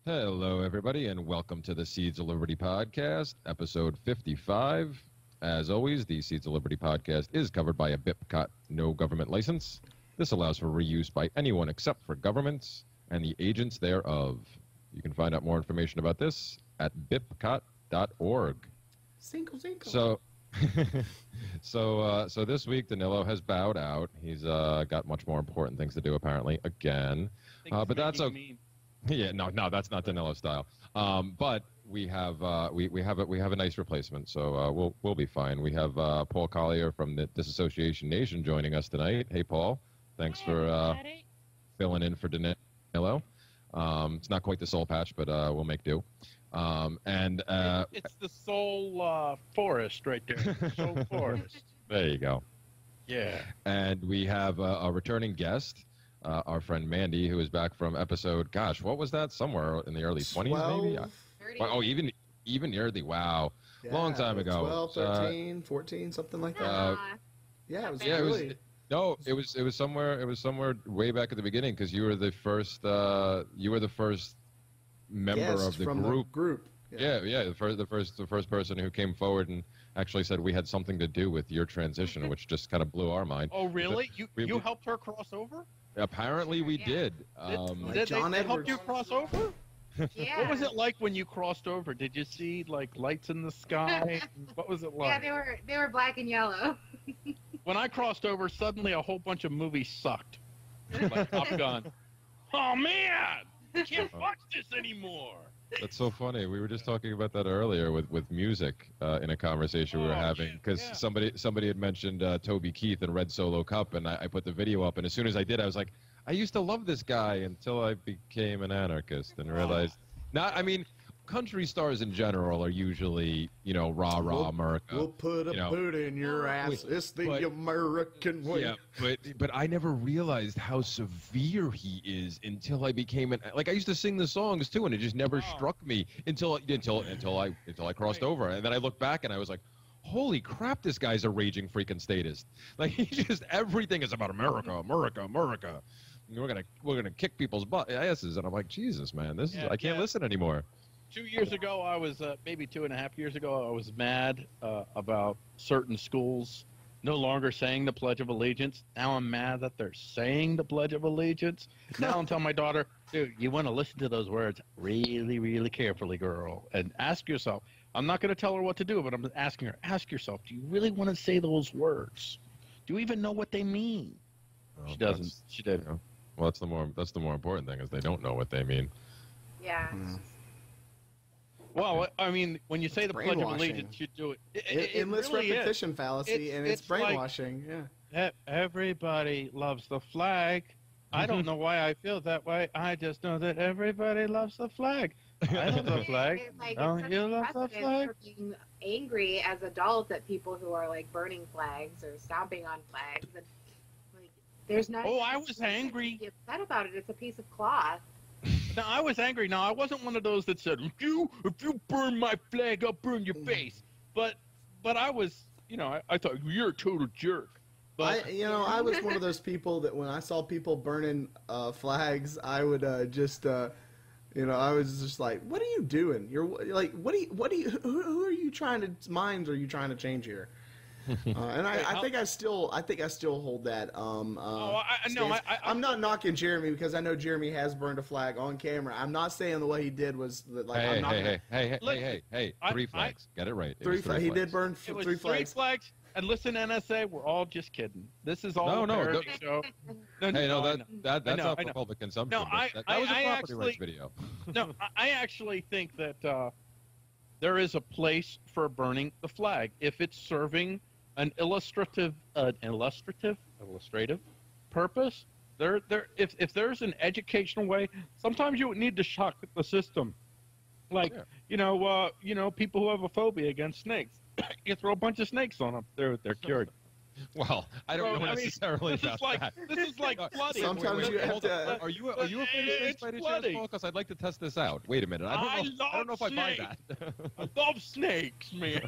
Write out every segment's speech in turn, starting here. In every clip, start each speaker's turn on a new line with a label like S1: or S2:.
S1: Hello, everybody, and welcome to the Seeds of Liberty podcast, episode 55. As always, the Seeds of Liberty podcast is covered by a BIPCOT no government license. This allows for reuse by anyone except for governments and the agents thereof. You can find out more information about this at bipcot.org.
S2: Cinco.
S1: So this week, Danilo has bowed out. He's got much more important things to do, apparently, again. But that's okay. Yeah, no, that's not Danilo style. But we have a nice replacement, so we'll be fine. We have Paul Collier from the Disassociation Nation joining us tonight. Hey, Paul, thanks for filling in for Danilo. It's not quite the soul patch, but we'll make do.
S3: It's the soul forest right there. Soul forest.
S1: There you go.
S3: Yeah.
S1: And we have a returning guest. Our friend Mandy, who is back from episode, gosh, what was that? Somewhere in the early 20s, maybe?
S4: 30.
S1: Oh, even early, wow.
S2: Yeah,
S1: Long time ago.
S2: 12, 13, 14, something like that. Yeah, it was somewhere way back at the beginning, because you were the first member of the group.
S1: Yeah, the first person who came forward and actually said we had something to do with your transition, which just kind of blew our mind.
S3: Oh, really? You helped her cross over?
S1: Apparently, we did.
S3: Did they help you cross over?
S4: Yeah.
S3: What was it like when you crossed over? Did you see like lights in the sky? What was it like?
S4: Yeah, they were black and yellow.
S3: When I crossed over, suddenly a whole bunch of movies sucked. Like Top Gun. Oh man, I can't watch this anymore.
S1: That's so funny. We were just talking about that earlier with music in a conversation we were having, because somebody had mentioned Toby Keith and Red Solo Cup, and I put the video up, and as soon as I did, I was like, I used to love this guy until I became an anarchist and realized country stars in general are usually, rah America.
S2: We'll put a boot in your ass. It's the American way.
S1: Yeah, but I never realized how severe he is until I became I used to sing the songs too, and it just never struck me until I crossed over, and then I looked back and I was like, holy crap, this guy's a raging freaking statist. Like, he just, everything is about America. We're gonna kick people's asses, and I'm like, Jesus, man, I can't listen anymore.
S3: 2 years ago, I was maybe 2.5 years ago, I was mad about certain schools no longer saying the Pledge of Allegiance. Now I'm mad that they're saying the Pledge of Allegiance. Now I'm telling my daughter, dude, you want to listen to those words really, really carefully, girl, and ask yourself. I'm not going to tell her what to do, but I'm asking her, ask yourself, do you really want to say those words? Do you even know what they mean? Well, she doesn't. She didn't.
S1: Well, that's the more important thing, is they don't know what they mean.
S4: Yeah.
S2: Mm.
S3: Well, I mean, when you say the Pledge of Allegiance, you do it.
S2: Endless
S3: really
S2: repetition fallacy, and it's brainwashing.
S3: Like, Everybody loves the flag. I don't know why I feel that way. I just know that everybody loves the flag. I love the flag. Don't you love the flag?
S4: For being angry as adults at people who are like burning flags or stomping on flags, and like, there's not.
S3: Oh, I was angry.
S4: Be upset about it. It's a piece of cloth.
S3: No, I was angry. No, I wasn't one of those that said, if you burn my flag, I'll burn your face. But I was, I thought, you're a total jerk. But
S2: I was one of those people that when I saw people burning flags, I would I was just like, what are you doing? You're like, who are you minds are you trying to change here? And I think I still hold that. I'm not knocking Jeremy, because I know Jeremy has burned a flag on camera. I'm not saying the way he did was like.
S1: Hey! 3 flags. Get it right.
S2: Three flags. He did burn 3 flags.
S3: 3 flags. And listen, NSA, we're all just kidding. This is all a parody show.
S1: That's not for public consumption.
S3: No,
S1: that was a property rights video.
S3: No, I actually think that there is a place for burning the flag if it's serving an illustrative purpose. If there's an educational way, sometimes you need to shock the system. Like, people who have a phobia against snakes. You throw a bunch of snakes on them, they're cured.
S1: Well, I don't know necessarily about that.
S3: This is like flooding.
S2: Sometimes you have to.
S1: Are you afraid of snakes by any chance, Paul? Because I'd like to test this out. Wait a minute. I don't know if I buy that.
S3: I love snakes, man.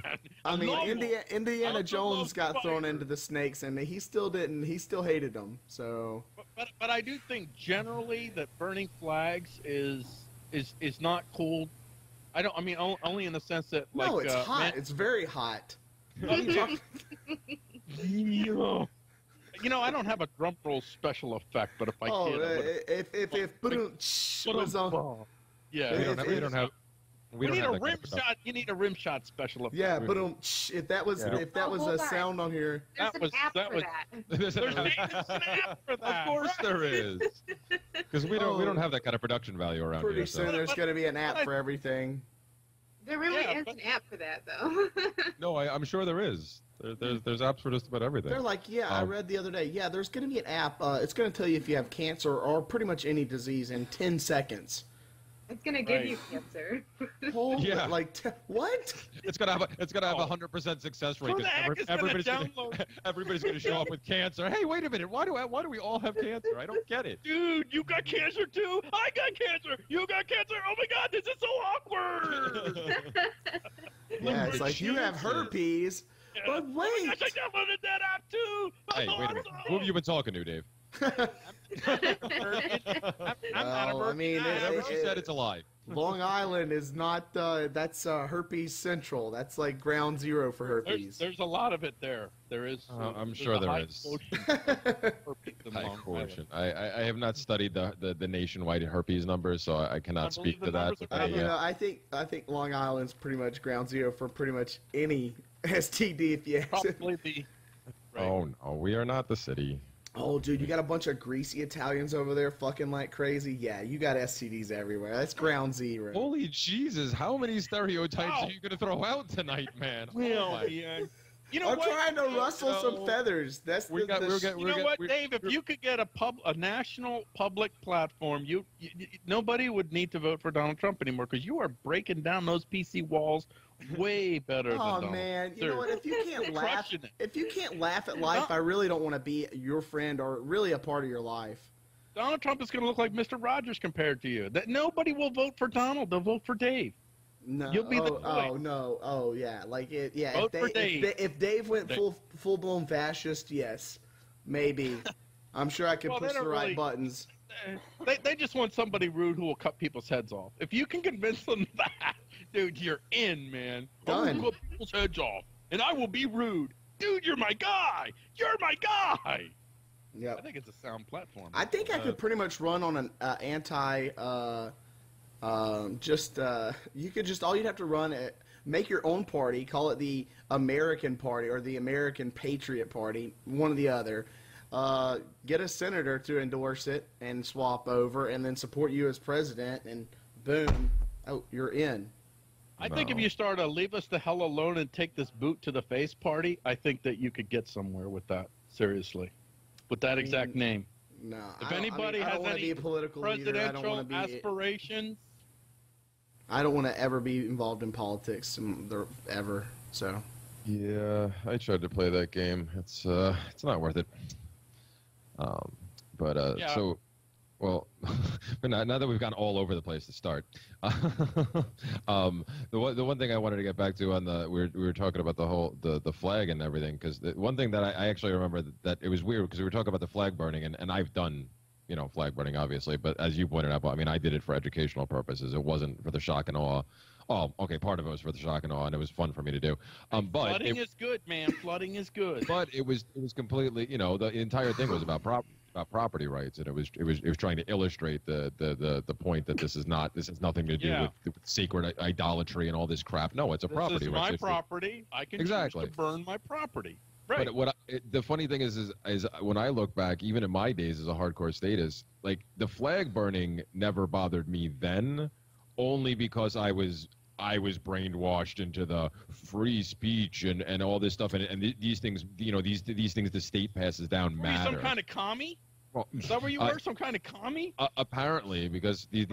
S2: I mean, Indiana Jones got thrown into the snakes, and he still didn't. He still hated them. So.
S3: But I do think generally that burning flags is is not cool. I mean, only in the sense that like
S2: no, it's hot. It's very hot.
S3: You know, I don't have a drum roll special effect, but if I did,
S2: if was on,
S3: yeah,
S1: we need a
S3: rim shot. You need a rim shot special effect.
S2: Yeah, but if that was a sound on here,
S4: There's
S3: There's an app for that.
S1: Of course there is, because we don't have that kind of production value around
S2: pretty
S1: here.
S2: soon there's going to be an app for everything.
S4: There really is an app for that, though.
S1: No, I'm sure there is. There's apps for just about everything.
S2: They're like, I read the other day. Yeah, there's going to be an app. It's going to tell you if you have cancer or pretty much any disease in 10 seconds.
S4: It's going to give you cancer.
S2: What?
S1: It's gonna have a 100% success rate. Everybody's gonna show up with cancer. Hey, wait a minute. Why do we all have cancer? I don't get it.
S3: Dude, you got cancer too? I got cancer. You got cancer. Oh my God, this is so awkward.
S2: Yeah, it's like you have herpes. Yeah. But wait.
S3: Oh my gosh, I downloaded that app too.
S1: Hey, wait a minute. Who have you been talking to, Dave?
S3: I'm not a virgin.
S2: I mean,
S1: whatever she said, it's a lie.
S2: Long Island is not. That's herpes central. That's like ground zero for herpes.
S3: There's a lot of it there. There is.
S1: I'm sure there is. High quotient. I have not studied the nationwide herpes numbers, so I cannot speak to that.
S2: I think Long Island's pretty much ground zero for pretty much any STD. If you ask.
S3: Probably right.
S1: Oh no, we are not the city.
S2: Oh, dude, you got a bunch of greasy Italians over there fucking like crazy. Yeah, you got STDs everywhere. That's ground zero.
S1: Holy Jesus, how many stereotypes are you going to throw out tonight, man?
S3: Well, man. You know
S2: I'm trying to rustle some feathers. That's
S3: you know what, Dave? If you could get a national public platform, you nobody would need to vote for Donald Trump anymore because you are breaking down those PC walls way better than Donald.
S2: Oh man, you know what? If you can't laugh at life, I really don't want to be your friend or really a part of your life.
S3: Donald Trump is going to look like Mr. Rogers compared to you. That nobody will vote for Donald; they'll vote for Dave.
S2: No.
S3: You'll be the
S2: no. Oh yeah. Like it. Yeah.
S3: Vote for Dave.
S2: If Dave went full blown fascist, yes, maybe. I'm sure I could push the right buttons.
S3: They just want somebody rude who will cut people's heads off. If you can convince them that, dude, you're in, man.
S2: Done.
S3: I will cut people's heads off, and I will be rude. Dude, you're my guy. You're my guy.
S2: Yeah.
S3: I think it's a sound platform.
S2: I think I could pretty much run on an anti. You could just all you'd have to run make your own party, call it the American Party or the American Patriot Party, one or the other. Get a senator to endorse it and swap over, and then support you as president, and boom, you're in.
S3: I think if you start a leave us the hell alone and take this boot to the face party, I think that you could get somewhere with that. Seriously, with that exact name.
S2: No.
S3: If anybody has any presidential aspirations.
S2: I don't want to ever be involved in politics ever. So.
S1: Yeah, I tried to play that game. It's not worth it. So, well, now that we've gone all over the place to start, the one thing I wanted to get back to on we were talking about the flag and everything, because one thing that I actually remember that it was weird because we were talking about the flag burning, and I've done flag burning, obviously. But as you pointed out, I mean, I did it for educational purposes. It wasn't for the shock and awe. Oh, okay, part of it was for the shock and awe, and it was fun for me to do. But
S3: flooding is good, man. Flooding is good.
S1: But it was completely, the entire thing was about property rights, and it was trying to illustrate the point that this has nothing to do with sacred idolatry and all this crap. No, it's a property right.
S3: This is my property. I can choose to burn my property. Right.
S1: But the funny thing is when I look back, even in my days as a hardcore statist, like the flag burning never bothered me then, only because I was brainwashed into the free speech and all this stuff, and these things, these things the state passes down matter.
S3: Some kind of commie? Well, is that where you were? Some kind of commie?
S1: Apparently, because these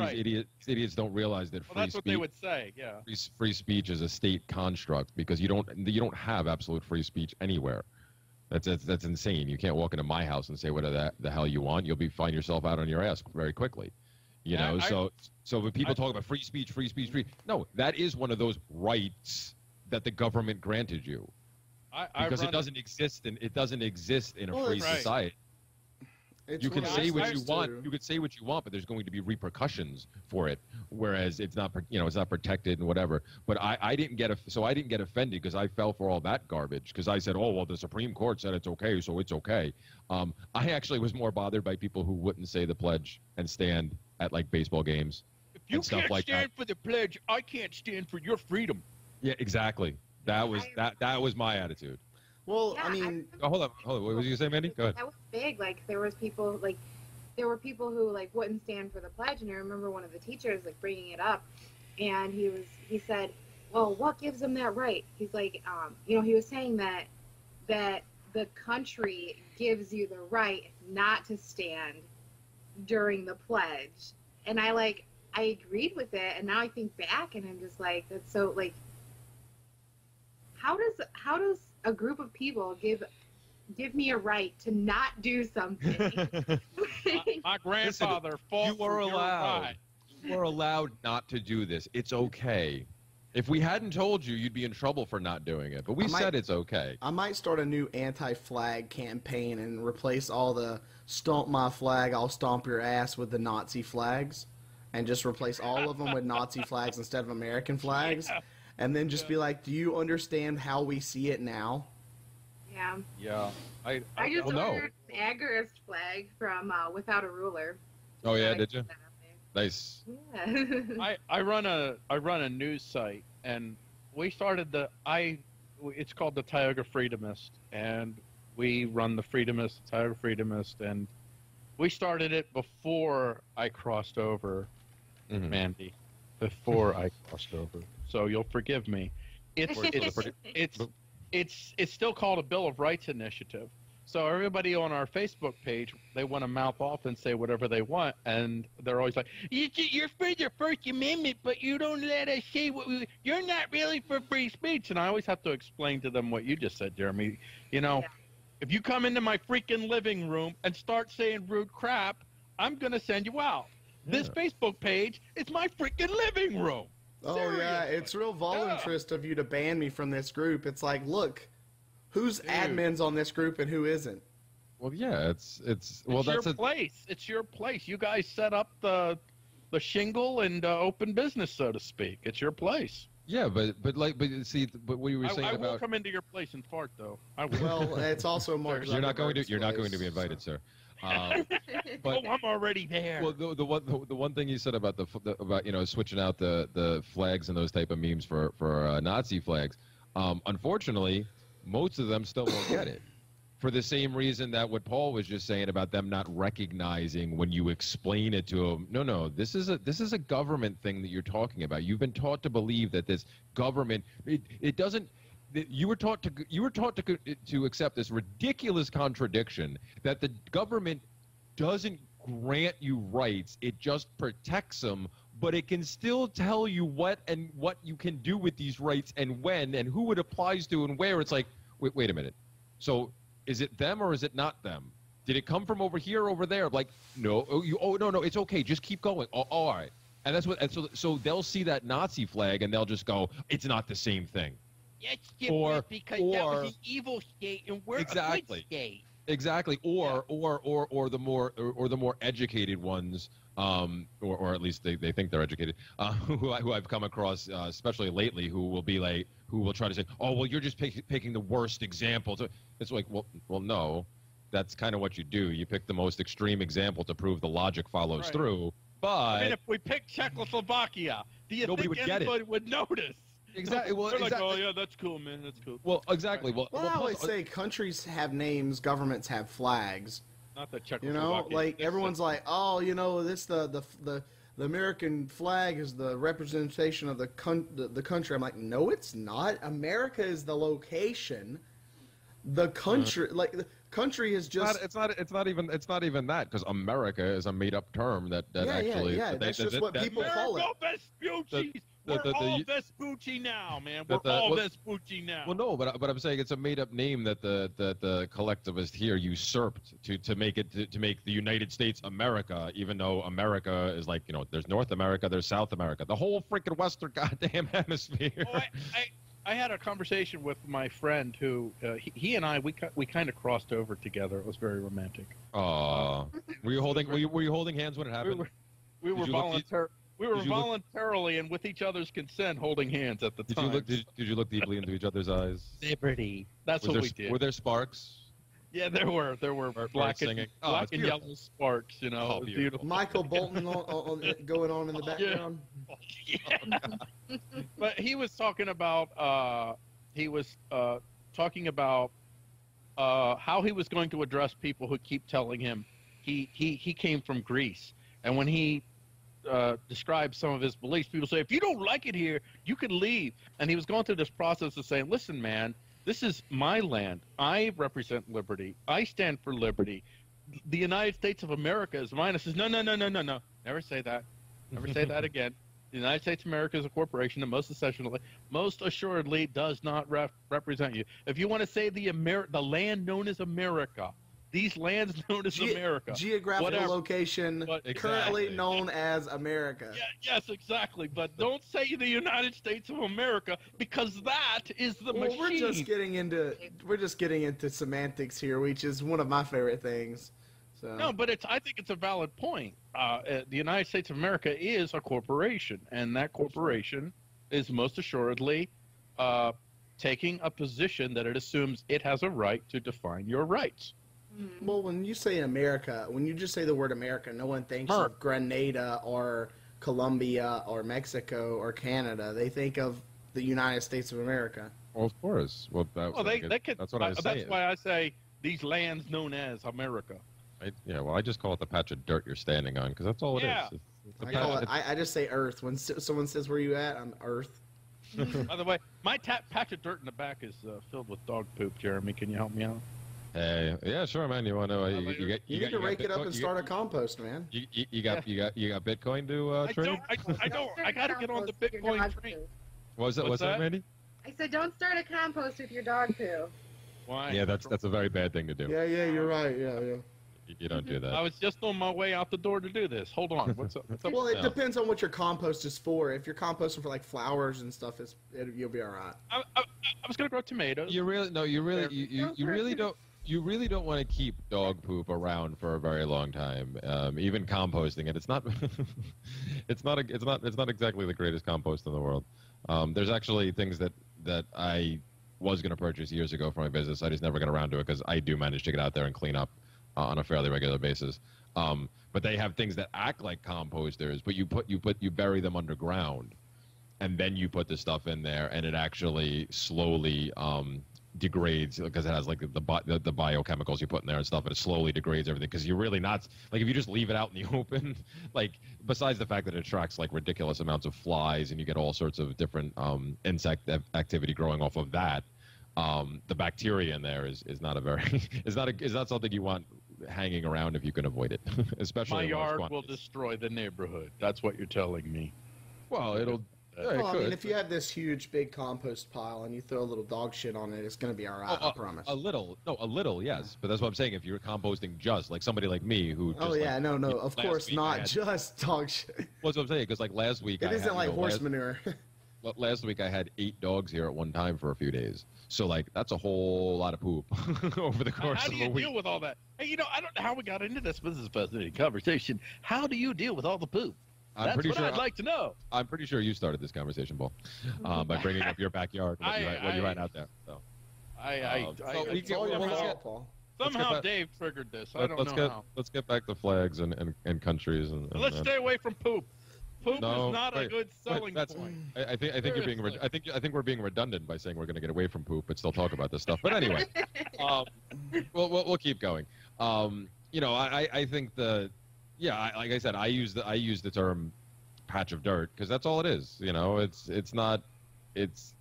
S1: idiots don't realize that
S3: that's what they would say. Yeah.
S1: Free speech is a state construct because you don't have absolute free speech anywhere. That's insane. You can't walk into my house and say whatever the hell you want. You'll find yourself out on your ass very quickly. So when people talk about free speech, no, that is one of those rights that the government granted you because it doesn't exist in a free society. You can say what you want. You could say what you want, but there's going to be repercussions for it. Whereas it's not, it's not protected and whatever. But I didn't get offended because I fell for all that garbage. Because I said, oh well, the Supreme Court said it's okay, so it's okay. I actually was more bothered by people who wouldn't say the pledge and stand at like baseball games.
S3: If you can't stand for the pledge, I can't stand for your freedom.
S1: Yeah, exactly. That was my attitude.
S2: Well,
S4: Yeah,
S2: I mean,
S1: hold on. What was you saying, Mandy? Go ahead.
S4: That was big. Like there were people who like wouldn't stand for the pledge, and I remember one of the teachers like bringing it up, and he said, "Well, what gives them that right?" He's like, he was saying that the country gives you the right not to stand during the pledge, and I agreed with it, and now I think back, and I'm just like, that's so like, how does a group of people give me a right to not do something?
S3: my grandfather fought for your right.
S1: You are allowed not to do this. It's okay. If we hadn't told you, you'd be in trouble for not doing it. But we said it's okay.
S2: I might start a new anti-flag campaign and replace all the "stomp my flag, I'll stomp your ass" with the Nazi flags, and just replace all of them with Nazi flags instead of American flags. Yeah. And then just be like, do you understand how we see it now?
S4: Yeah.
S3: Yeah.
S4: I just ordered an agorist flag from Without a Ruler.
S1: Oh yeah, did you? Nice.
S4: Yeah.
S3: I run a news site, and we started it's called the Tioga Freedomist, and we run the Tioga Freedomist, and we started it before I crossed over, Mandy. Before I crossed over. So you'll forgive me. It's still called a Bill of Rights initiative. So everybody on our Facebook page, they want to mouth off and say whatever they want, and they're always like, "You're for the First Amendment, but you don't let us say you're not really for free speech." And I always have to explain to them what you just said, Jeremy. If you come into my freaking living room and start saying rude crap, I'm gonna send you out. Yeah. This Facebook page is my freaking living room.
S2: Oh, seriously. Yeah, it's real voluntarist of you to ban me from this group. It's like, look, who's admins on this group and who isn't?
S1: Well, yeah, it's that's
S3: your place. It's your place. You guys set up the shingle and open business, so to speak. It's your place.
S1: Yeah, but what you were saying
S3: I
S1: about
S3: will come into your place and fart though. I will.
S2: Well, it's also Mark.
S1: You're not going to be invited, sir. But
S3: I'm already there.
S1: Well, the one thing you said about switching out the flags and those type of memes for Nazi flags, unfortunately, most of them still won't get it. For the same reason that what Paul was just saying about them not recognizing when you explain it to them. No, this is a government thing that you're talking about. You've been taught to believe that this government it doesn't. You were taught to accept this ridiculous contradiction that the government doesn't grant you rights; it just protects them. But it can still tell you what you can do with these rights and when and who it applies to and where. It's like, wait a minute. So is it them or is it not them? Did it come from over here or over there? Like, no. No, it's okay. Just keep going. All right. And that's what. And so they'll see that Nazi flag and they'll just go, it's not the same thing.
S3: That's different because that was an evil state and we're a good state.
S1: Exactly. Or the more educated ones, or at least they think they're educated, who I've come across, especially lately, who will try to say, oh well, you're just picking the worst examples. It's like, well, no, that's kind of what you do. You pick the most extreme example to prove the logic follows through. But
S3: if we pick Czechoslovakia, do you think anybody would notice?
S1: Exactly. Well,
S3: they're like, oh yeah, that's cool, man. That's cool.
S1: Well, exactly. Well,
S2: I always say countries have names, governments have flags.
S3: Not the Czechoslovakia.
S2: Like everyone's like, oh, this the American flag is the representation of the country. I'm like, no, it's not. America is the location. The country, the country is just.
S1: It's not even that, because America is a made up term that actually.
S2: Yeah. That's just what people call it.
S3: We're all Vespucci now, man. We're all Vespucci now.
S1: Well, no, but I'm saying it's a made-up name that the collectivist here usurped to make the United States America, even though America is there's North America, there's South America, the whole freaking Western goddamn hemisphere.
S3: Oh, I had a conversation with my friend who he and I we kind of crossed over together. It was very romantic.
S1: Oh, were you holding hands when it happened?
S3: We were voluntarily and with each other's consent holding hands at the time.
S1: Did you look deeply into each other's eyes?
S3: Liberty. That's what we did.
S1: Were there sparks?
S3: Yeah, there were black and yellow sparks. You know, beautiful.
S2: Michael Bolton going on in the background.
S3: Yeah. But he was talking about how he was going to address people who keep telling him he came from Greece, and when he describes some of his beliefs, people say, if you don't like it here, you can leave. And he was going through this process of saying, listen, man, this is my land. I represent liberty. I stand for liberty. The United States of America is mine. I says, no. Never say that. Never say that again. The United States of America is a corporation and most assuredly does not represent you. If you want to say the land known as America, these lands known as America.
S2: Geographical location currently known as America.
S3: Yeah, yes, exactly. But don't say the United States of America because that is the machine.
S2: We're just getting into semantics here, which is one of my favorite things. So.
S3: No, but I think it's a valid point. The United States of America is a corporation, and that corporation is most assuredly taking a position that it assumes it has a right to define your rights.
S2: Well, when you say America, when you just say the word America, no one thinks of Grenada or Colombia or Mexico or Canada. They think of the United States of America.
S1: Well, of course. Well, that's what I was saying.
S3: That's why I say these lands known as America.
S1: I just call it the patch of dirt you're standing on because that's all it is.
S2: I just say Earth. When someone says, where you at? I'm Earth.
S3: By the way, my patch of dirt in the back is filled with dog poop, Jeremy. Can you help me out?
S1: Hey, yeah, sure, man. You want to?
S2: You need to rake it up and start a compost, man.
S1: You got Bitcoin to trade?
S3: I don't. I got to get on the Bitcoin train.
S1: What's that, Mandy?
S4: I said, don't start a compost with your dog poo.
S3: Why?
S1: Yeah, that's a very bad thing to do.
S2: Yeah, you're right. Yeah.
S1: You don't do that.
S3: I was just on my way out the door to do this. Hold on. What's up?
S2: Well, it depends on what your compost is for. If you're composting for like flowers and stuff, you'll be all right.
S3: I was gonna grow tomatoes.
S1: You really don't. You really don't want to keep dog poop around for a very long time. Even composting it, it's not exactly the greatest compost in the world. There's actually things that I was going to purchase years ago for my business. I just never got around to it because I do manage to get out there and clean up on a fairly regular basis. But they have things that act like composters, but you bury them underground, and then you put the stuff in there, and it actually slowly degrades because it has like the biochemicals you put in there and stuff, and it slowly degrades everything because you're really not like if you just leave it out in the open, like besides the fact that it attracts like ridiculous amounts of flies and you get all sorts of different insect activity growing off of that, the bacteria in there is not a very is not something you want hanging around if you can avoid it. Especially
S3: my yard will destroy the neighborhood. That's what you're telling me.
S1: Well, it'll.
S2: Well, I mean, if you have this huge, big compost pile and you throw a little dog shit on it, it's going to be all right, I promise.
S1: A little, yes. But that's what I'm saying. If you're composting just, like somebody like me who just...
S2: Of course not just dog shit.
S1: Well, that's what I'm saying, because like last week
S2: It isn't like horse manure.
S1: Last week I had 8 dogs here at one time for a few days. So, like, that's a whole lot of poop over the course of a week.
S3: How do you deal with all that? Hey, I don't know how we got into this business conversation. How do you deal with all the poop? That's what I'd like to know.
S1: I'm pretty sure you started this conversation, Paul, by bringing up your backyard when you ran out there. So.
S3: Somehow Dave triggered this. I don't know how.
S1: Let's get back to flags and countries. And
S3: let's stay away from poop. Poop is not a good selling point.
S1: I think you're being. I think we're being redundant by saying we're going to get away from poop, but still talk about this stuff. But anyway, we'll keep going. I think like I said, I use the term patch of dirt because that's all it is. It's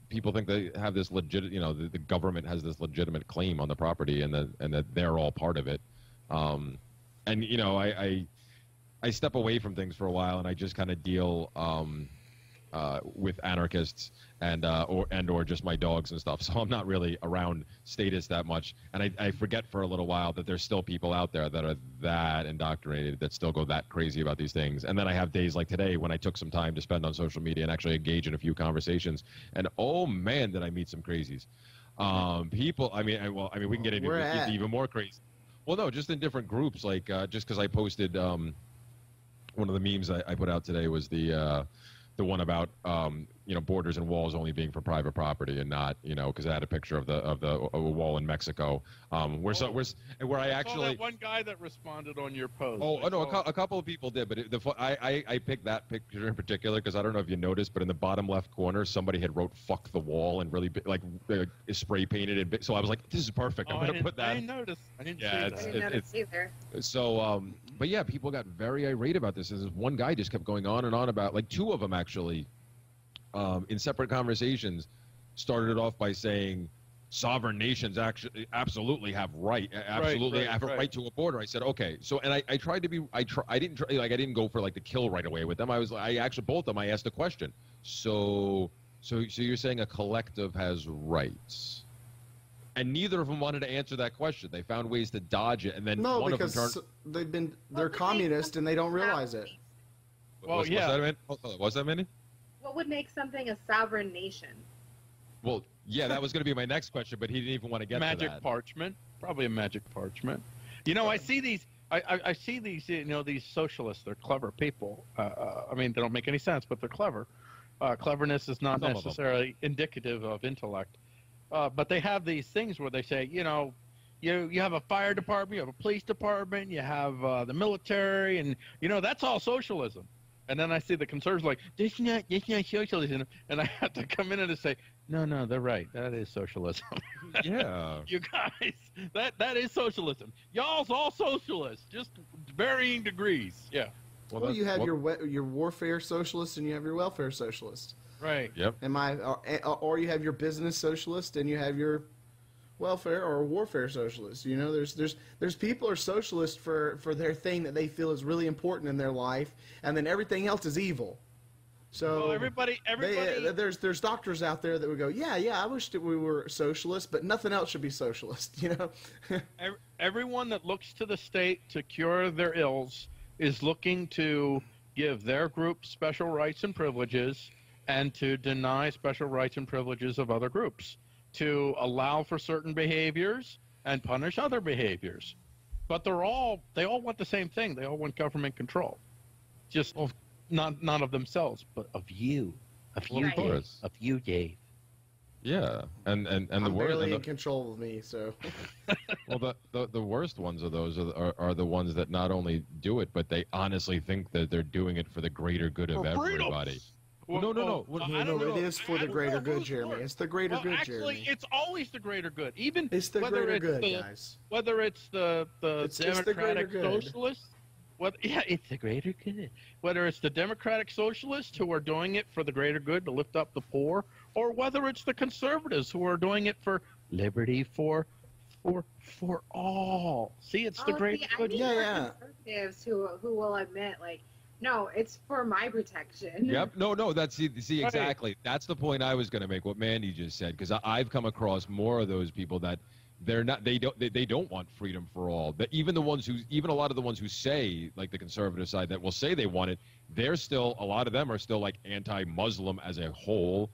S1: people think they have this legit. The government has this legitimate claim on the property and that they're all part of it. I step away from things for a while and I just kind of deal with anarchists or just my dogs and stuff. So I'm not really around statists that much, and I forget for a little while that there's still people out there that are that indoctrinated, that still go that crazy about these things. And then I have days like today when I took some time to spend on social media and actually engage in a few conversations, and oh man, did I meet some crazies. People, I mean, we can get into even more crazy. Well, no, just in different groups, like just because I posted one of the memes I put out today was the one about borders and walls only being for private property and not because I had a picture of a wall in Mexico where I actually
S3: saw that one guy that responded on your post.
S1: A couple of people did, but I picked that picture in particular because I don't know if you noticed, but in the bottom left corner somebody had wrote "fuck the wall" and really spray painted it. So I was like, this is perfect. I'm gonna put that.
S4: I didn't notice. I didn't notice either.
S1: So but yeah, people got very irate about this. And this one guy just kept going on and on about, like, two of them actually, in separate conversations, started it off by saying sovereign nations actually absolutely have right to a border. I said, okay. So, and I tried to be, I didn't go for like the kill right away with them. I actually, both of them, I asked a question. So you're saying a collective has rights? And neither of them wanted to answer that question. They found ways to dodge it, and then one of them turned.
S2: They're communist and they don't realize it.
S3: Well,
S1: What's that, Minnie?
S4: What would make something a sovereign nation?
S1: Well, yeah, that was going to be my next question, but he didn't even want to get to that.
S3: Magic parchment, probably a magic parchment. I see these. I see these. These socialists. They're clever people. I mean, they don't make any sense, but they're clever. Cleverness is not necessarily indicative of intellect. But they have these things where they say, you have a fire department, you have a police department, you have the military, and that's all socialism. And then I see the conservatives like, this is not socialism, and I have to come in and say, no, they're right, that is socialism.
S1: Yeah,
S3: you guys, that is socialism. Y'all's all socialists, just varying degrees. Yeah.
S2: Well, you have your warfare socialists and you have your welfare socialists.
S3: Right.
S1: Yep.
S2: Or you have your business socialist and you have your welfare or warfare socialist. There's people who are socialists for their thing that they feel is really important in their life, and then everything else is evil. So
S3: everybody.
S2: There's doctors out there that would go, yeah, I wish that we were socialist, but nothing else should be socialist.
S3: Everyone that looks to the state to cure their ills is looking to give their group special rights and privileges, and to deny special rights and privileges of other groups, to allow for certain behaviors and punish other behaviors. But they all want the same thing. They all want government control, just not of themselves, but of you, of you, Dave.
S1: Yeah, and
S2: I'm barely in control of me, so.
S1: Well, the worst ones of those are the ones that not only do it, but they honestly think that they're doing it for the greater good of everybody. No.
S2: It is for the greater good, Jeremy. It's the greater good,
S3: actually,
S2: Jeremy.
S3: it's always the greater good.
S2: It's the greater good, guys.
S3: Whether it's the Democratic Socialists, it's the greater good. Whether it's the Democratic Socialists who are doing it for the greater good to lift up the poor, or whether it's the conservatives who are doing it for liberty for all. See, it's the greater good.
S4: Conservatives who will admit, like, no, it's for my protection.
S1: Yep. No. That's exactly. That's the point I was going to make. What Mandy just said, because I've come across more of those people that they don't want freedom for all. That even a lot of the ones who say, like the conservative side, that will say they want it, a lot of them are still like anti-Muslim as a whole,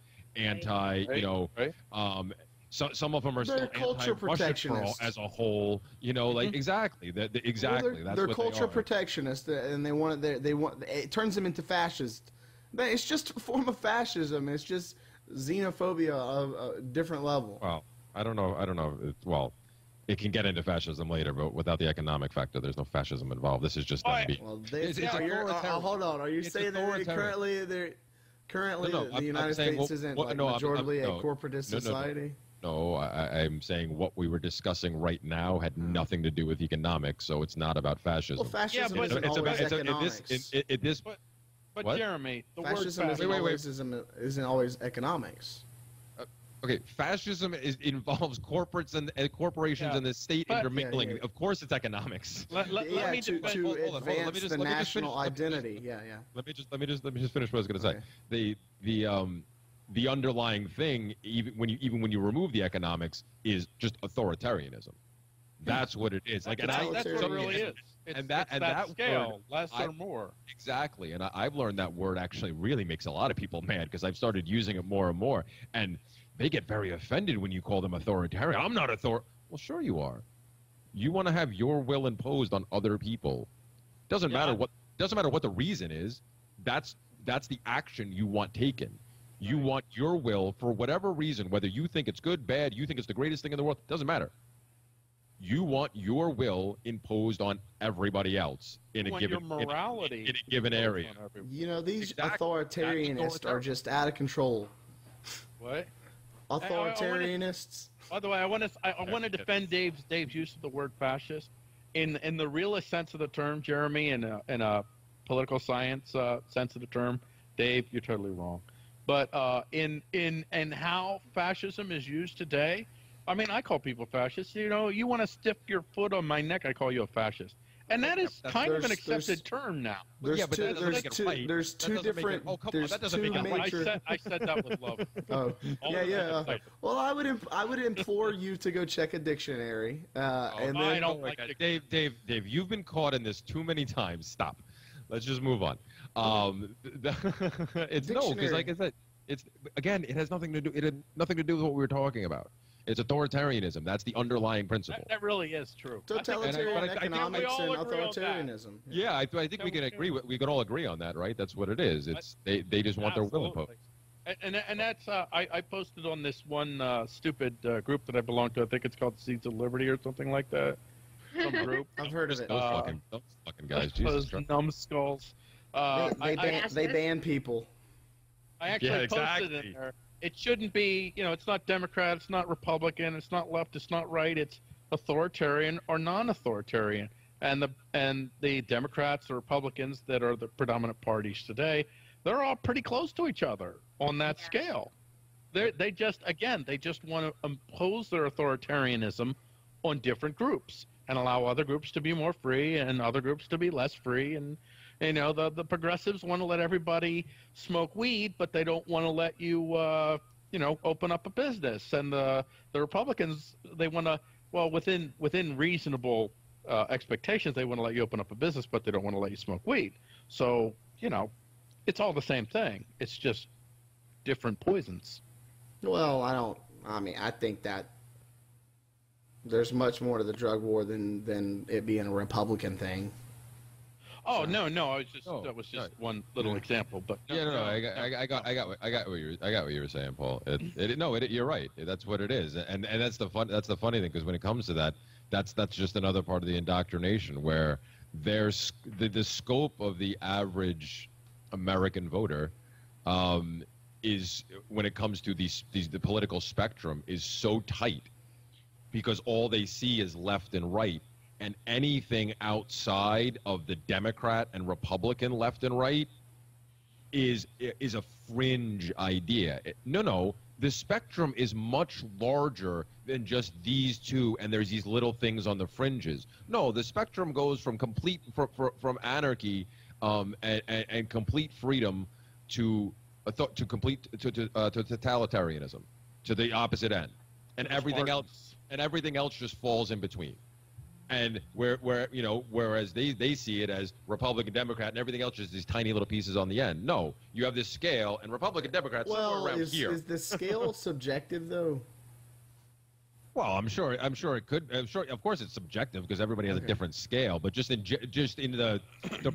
S1: So some of them are still anti-Russia as a whole, exactly. Exactly.
S2: They're culture protectionists, and they want it turns them into fascist. But it's just a form of fascism. It's just xenophobia of a different level.
S1: Well, I don't know. Well, it can get into fascism later, but without the economic factor, there's no fascism involved. This is just them being.
S2: Well, hold on. Are you saying that currently the United States isn't majorly a corporatist society?
S1: No, I'm saying what we were discussing right now had nothing to do with economics, so it's not about fascism.
S2: Well, fascism isn't always economics.
S3: But Jeremy, the
S2: fascism
S3: word
S2: isn't always economics.
S1: Okay, fascism involves corporates and corporations and the state intermingling. Yeah. Of course, it's economics.
S2: Let me advance the national identity.
S1: Let me just finish what I was going to say. The underlying thing, even when you remove the economics, is just authoritarianism. That's what it is.
S3: Like, that's what it really is. It's that scale, less or more.
S1: Exactly, and I've learned that word actually really makes a lot of people mad because I've started using it more and more, and they get very offended when you call them authoritarian. I'm not Well, sure you are. You want to have your will imposed on other people. Doesn't matter what the reason is. That's the action you want taken. You want your will for whatever reason, whether you think it's good, bad, you think it's the greatest thing in the world, doesn't matter. You want your will imposed on everybody else in a given morality in a given area.
S2: You know, these authoritarianists are just out of control.
S3: What?
S2: Authoritarianists.
S3: By the way, I want to defend Dave's use of the word fascist in the realest sense of the term, Jeremy, in a political science sense of the term. Dave, you're totally wrong. But in how fascism is used today, I mean, I call people fascists. You know, you want to stiff your foot on my neck, I call you a fascist. And that is kind of an accepted term now.
S2: There's two different. Oh, come on, that doesn't make it right.
S3: I said that with love.
S2: Oh, yeah. Well, I would implore you to go check a dictionary. And then,
S3: I don't like that.
S1: Dave, you've been caught in this too many times. Stop. Let's just move on. It's no, because like I said, it has nothing to do. It had nothing to do with what we were talking about. It's authoritarianism. That's the underlying principle.
S3: That really is true.
S2: Totalitarian economics and authoritarianism.
S1: Yeah, I think we can agree. We can all agree on that, right? That's what it is. It's they just want their will imposed.
S3: And that's I posted on this one stupid group that I belong to. I think it's called Seeds of Liberty or something like that. Some group.
S2: I've heard of it.
S1: Those fucking guys. Jesus
S3: Christ. Numbskulls.
S2: They ban people.
S3: I actually posted in there. It shouldn't be, it's not Democrat, it's not Republican, it's not left, it's not right, it's authoritarian or non-authoritarian. And the Democrats, the Republicans that are the predominant parties today, they're all pretty close to each other on that scale. They just want to impose their authoritarianism on different groups and allow other groups to be more free and other groups to be less free. And the progressives want to let everybody smoke weed, but they don't want to let you, open up a business. And the Republicans, they want to, within reasonable expectations, they want to let you open up a business, but they don't want to let you smoke weed. So, it's all the same thing. It's just different poisons.
S2: Well, I think that there's much more to the drug war than it being a Republican thing.
S3: Oh no! That was just one little example, but
S1: I got what you were saying, Paul. You're right. That's what it is, and that's the funny thing, because when it comes to that, that's just another part of the indoctrination where there's the scope of the average American voter is, when it comes to the political spectrum, is so tight because all they see is left and right. And anything outside of the Democrat and Republican left and right is a fringe idea. No, the spectrum is much larger than just these two, and there's these little things on the fringes. No, the spectrum goes from from anarchy and complete freedom to totalitarianism, to the opposite end, and everything else just falls in between. And whereas they see it as Republican, Democrat, and everything else, just these tiny little pieces on the end. No, you have this scale, and Republican, Democrat, somewhere around here.
S2: Is the scale subjective though?
S1: Well, I'm sure it could. I'm sure, of course, it's subjective because everybody has a different scale. But just in the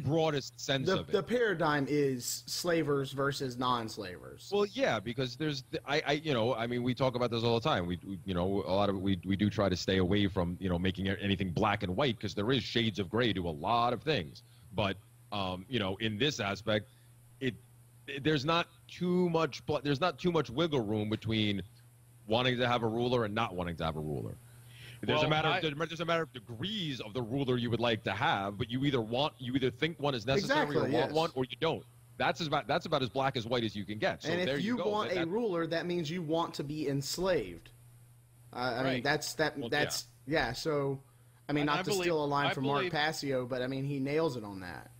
S1: broadest sense of it,
S2: the paradigm is slavers versus non-slavers.
S1: Well, yeah, because there's we talk about this all the time. We a lot of it we do try to stay away from making anything black and white, because there is shades of gray to a lot of things. But in this aspect, there's not too much wiggle room between wanting to have a ruler and not wanting to have a ruler. There's a matter of degrees of the ruler you would like to have, but you either think one is necessary or want one, or you don't. that's about as black as white as you can get. So
S2: and
S1: there
S2: if you
S1: go.
S2: want a ruler, that means you want to be enslaved. I mean, that's yeah. So, I mean, not to steal a line from Mark Passio, but I mean, he nails it on that.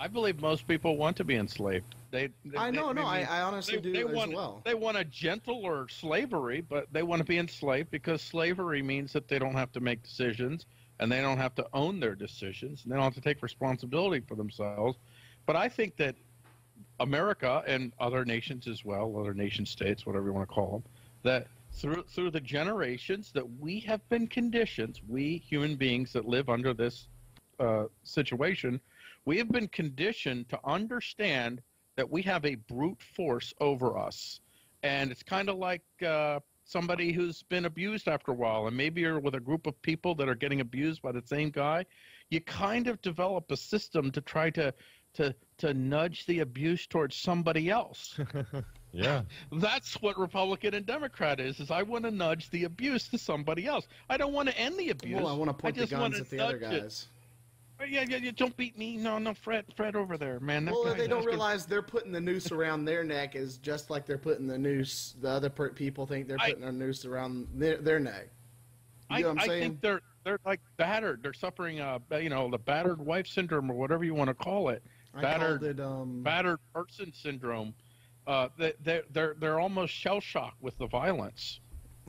S3: I believe most people want to be enslaved. I
S2: honestly do as well.
S3: They want a gentler slavery, but they want to be enslaved because slavery means that they don't have to make decisions and they don't have to own their decisions and they don't have to take responsibility for themselves. But I think that America and other nations as well, other nation states, whatever you want to call them, that through the generations that we have been conditioned, we human beings that live under this situation, we have been conditioned to understand that we have a brute force over us. And it's kind of like somebody who's been abused after a while, and maybe you're with a group of people that are getting abused by the same guy. You kind of develop a system to try to nudge the abuse towards somebody else.
S1: Yeah.
S3: That's what Republican and Democrat is I want to nudge the abuse to somebody else. I don't want to end the abuse.
S2: Well, I want to point the guns at the other guys.
S3: Yeah, don't beat me. No, Fred over there, man.
S2: Well, they don't realize they're putting the noose around their neck is just like they're putting the noose. The other people think they're putting a noose around their neck. You know what I'm saying?
S3: I think they're like battered. They're suffering, the battered wife syndrome or whatever you want to call it. Battered person syndrome. They're almost shell shocked with the violence.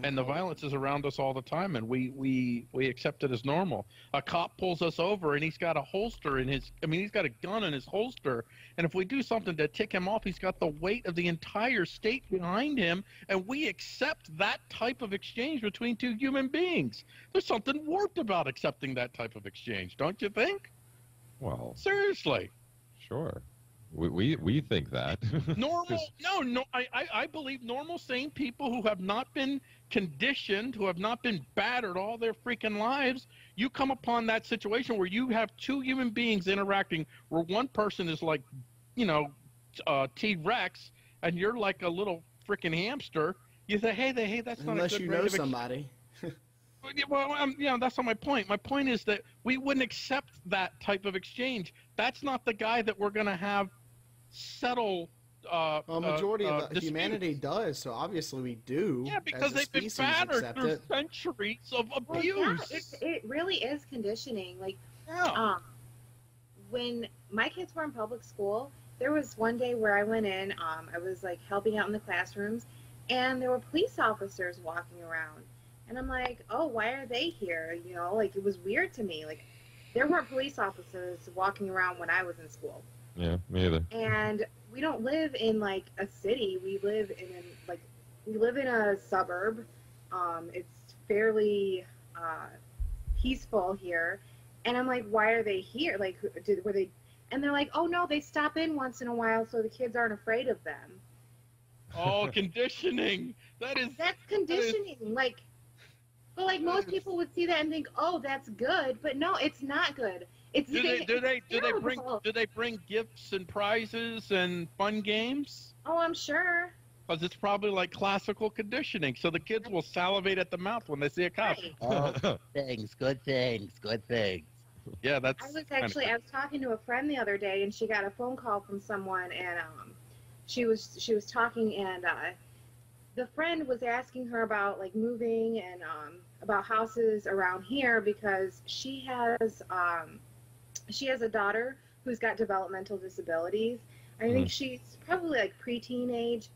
S3: And the violence is around us all the time, and we accept it as normal. A cop pulls us over, and he's got a holster he's got a gun in his holster, and if we do something to tick him off, he's got the weight of the entire state behind him, and we accept that type of exchange between two human beings. There's something warped about accepting that type of exchange, don't you think?
S1: Well,
S3: seriously.
S1: Sure. We think that.
S3: I believe normal, sane people who have not been conditioned, who have not been battered all their freaking lives, you come upon that situation where you have two human beings interacting where one person is like, T-Rex, and you're like a little freaking hamster. You say, hey, that's not a good
S2: unless you know somebody.
S3: Well, that's not my point. My point is that we wouldn't accept that type of exchange. That's not the guy that we're going to have settle.
S2: A majority of humanity does, so obviously we do.
S3: Yeah, because they've been battered through centuries of abuse.
S4: Well, yeah, it really is conditioning. Like, when my kids were in public school, there was one day where I went in. I was like helping out in the classrooms, and there were police officers walking around. And I'm like, oh, why are they here? It was weird to me. Like, there weren't police officers walking around when I was in school.
S1: Yeah, me either.
S4: And we don't live in, like, a city. We live in a suburb. It's fairly peaceful here. And I'm like, why are they here? Like, were they? And they're like, oh, no, they stop in once in a while so the kids aren't afraid of them.
S3: Oh, conditioning.
S4: That's conditioning. But most people would see that and think, "Oh, that's good," but no, it's not good. Do they bring gifts and prizes and fun games? Oh, I'm sure.
S3: Because it's probably like classical conditioning, so the kids will salivate at the mouth when they see a cop.
S4: Right.
S3: Oh, good things. Yeah, that's.
S4: I was talking to a friend the other day, and she got a phone call from someone, and she was talking, and the friend was asking her about moving and about houses around here because she has a daughter who's got developmental disabilities. I think she's probably preteen age,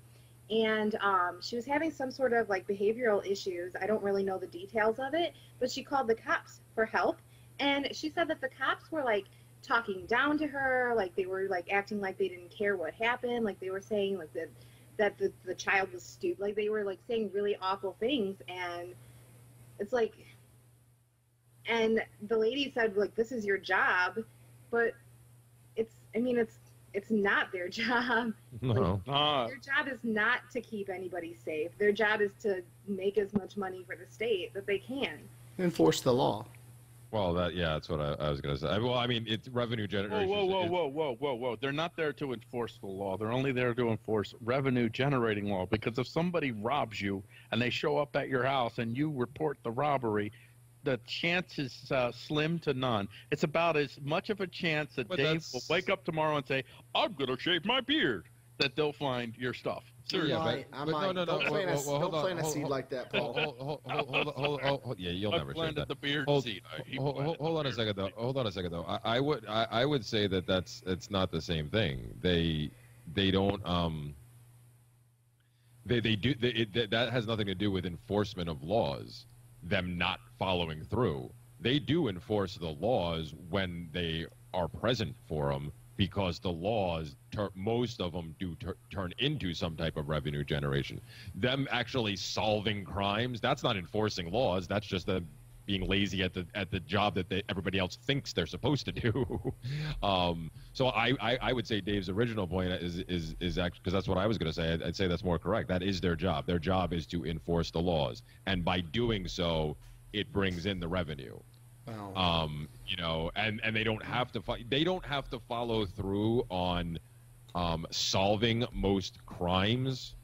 S4: and she was having some sort of behavioral issues. I don't really know the details of it, but she called the cops for help, and she said that the cops were talking down to her, they were acting like they didn't care what happened, they were saying that the child was stupid, they were saying really awful things, and it's and the lady said this is your job, but it's not their job.
S1: No.
S4: Their job is not to keep anybody safe. Their job is to make as much money for the state that they can.
S2: Enforce the law.
S1: Well, that's what I was going to say. Well, it's revenue generation.
S3: Whoa. They're not there to enforce the law. They're only there to enforce revenue generating law. Because if somebody robs you and they show up at your house and you report the robbery, the chance is slim to none. It's about as much of a chance that Dave will wake up tomorrow and say, "I'm gonna shave my beard," that they'll find your stuff. Seriously.
S2: I might. Don't plant a seed like that, Paul.
S1: Hold. Yeah, you'll never shave that.
S3: The beard seed.
S1: Hold on a second though. I would say that it's not the same thing. They don't that has nothing to do with enforcement of laws, them not following through. They do enforce the laws when they are present for them, because the laws, most of them do turn into some type of revenue generation. Them actually solving crimes, that's not enforcing laws. That's just them being lazy at the job that everybody else thinks they're supposed to do. So I would say Dave's original point is actually, because that's what I was going to say. I'd say that's more correct. That is their job. Their job is to enforce the laws, and by doing so, it brings in the revenue.
S2: Wow.
S1: And they don't have to follow through on solving most crimes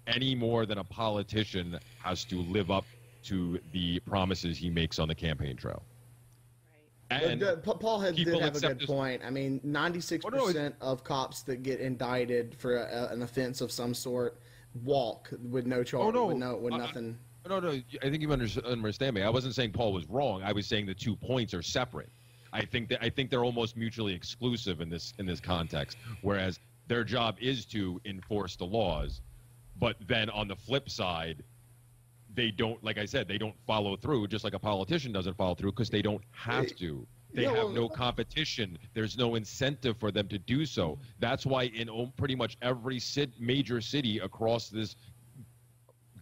S1: any more than a politician has to live up to the promises he makes on the campaign trail.
S4: Right.
S1: And
S2: Paul did have a good point. I mean, 96% of cops that get indicted for an offense of some sort walk with no charge, with nothing.
S1: No, I think you understand me. I wasn't saying Paul was wrong. I was saying the 2 points are separate. I think they're almost mutually exclusive in this context. Whereas their job is to enforce the laws, but then on the flip side, they don't, like I said, they don't follow through, just like a politician doesn't follow through, because they don't have to. They have no competition. There's no incentive for them to do so. That's why in pretty much every major city across this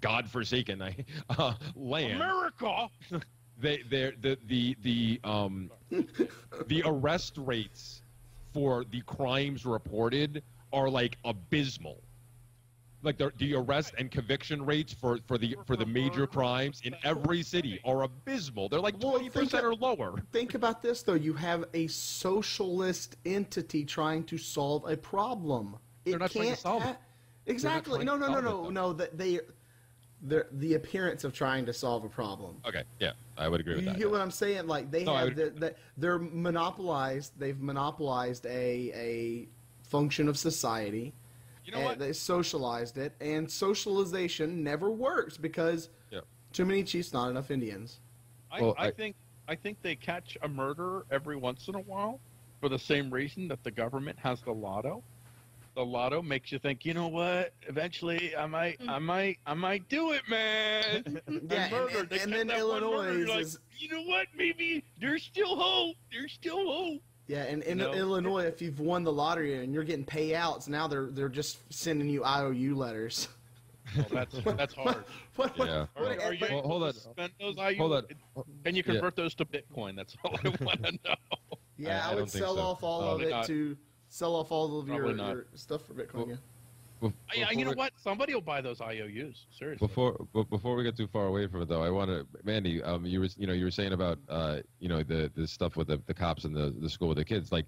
S1: godforsaken land,
S3: America,
S1: the arrest rates for the crimes reported are like abysmal. Like the arrest and conviction rates for the major crimes in every city are abysmal. They're like 20% or lower.
S2: Think about this though. You have a socialist entity trying to solve a problem.
S1: They're not trying to solve it.
S2: Exactly. No. They're the appearance of trying to solve a problem.
S1: Okay, yeah, I would agree with that.
S2: You get what I'm saying? Like they're monopolized. They've monopolized a function of society.
S3: You know what?
S2: They socialized it, and socialization never works because too many chiefs, not enough Indians.
S3: I think they catch a murderer every once in a while for the same reason that the government has the lotto. The lotto makes you think, you know what? Eventually, I might do it, man.
S2: Yeah, and then Illinois
S3: like, you know what? Maybe there's still hope. There's still hope.
S2: Yeah, and in Illinois, if you've won the lottery and you're getting payouts, now they're just sending you IOU letters.
S3: Well, that's hard.
S1: Hold on.
S3: Spend those IOU.
S1: Hold on.
S3: Can you convert those to Bitcoin? That's all I want to know.
S2: Yeah, I would sell off all of it to sell off all of your stuff for Bitcoin.
S3: You know what? Somebody will buy those IOUs. Seriously.
S1: Before we get too far away from it, though, I want to, Mandy. You were saying about the stuff with the cops and the school with the kids. Like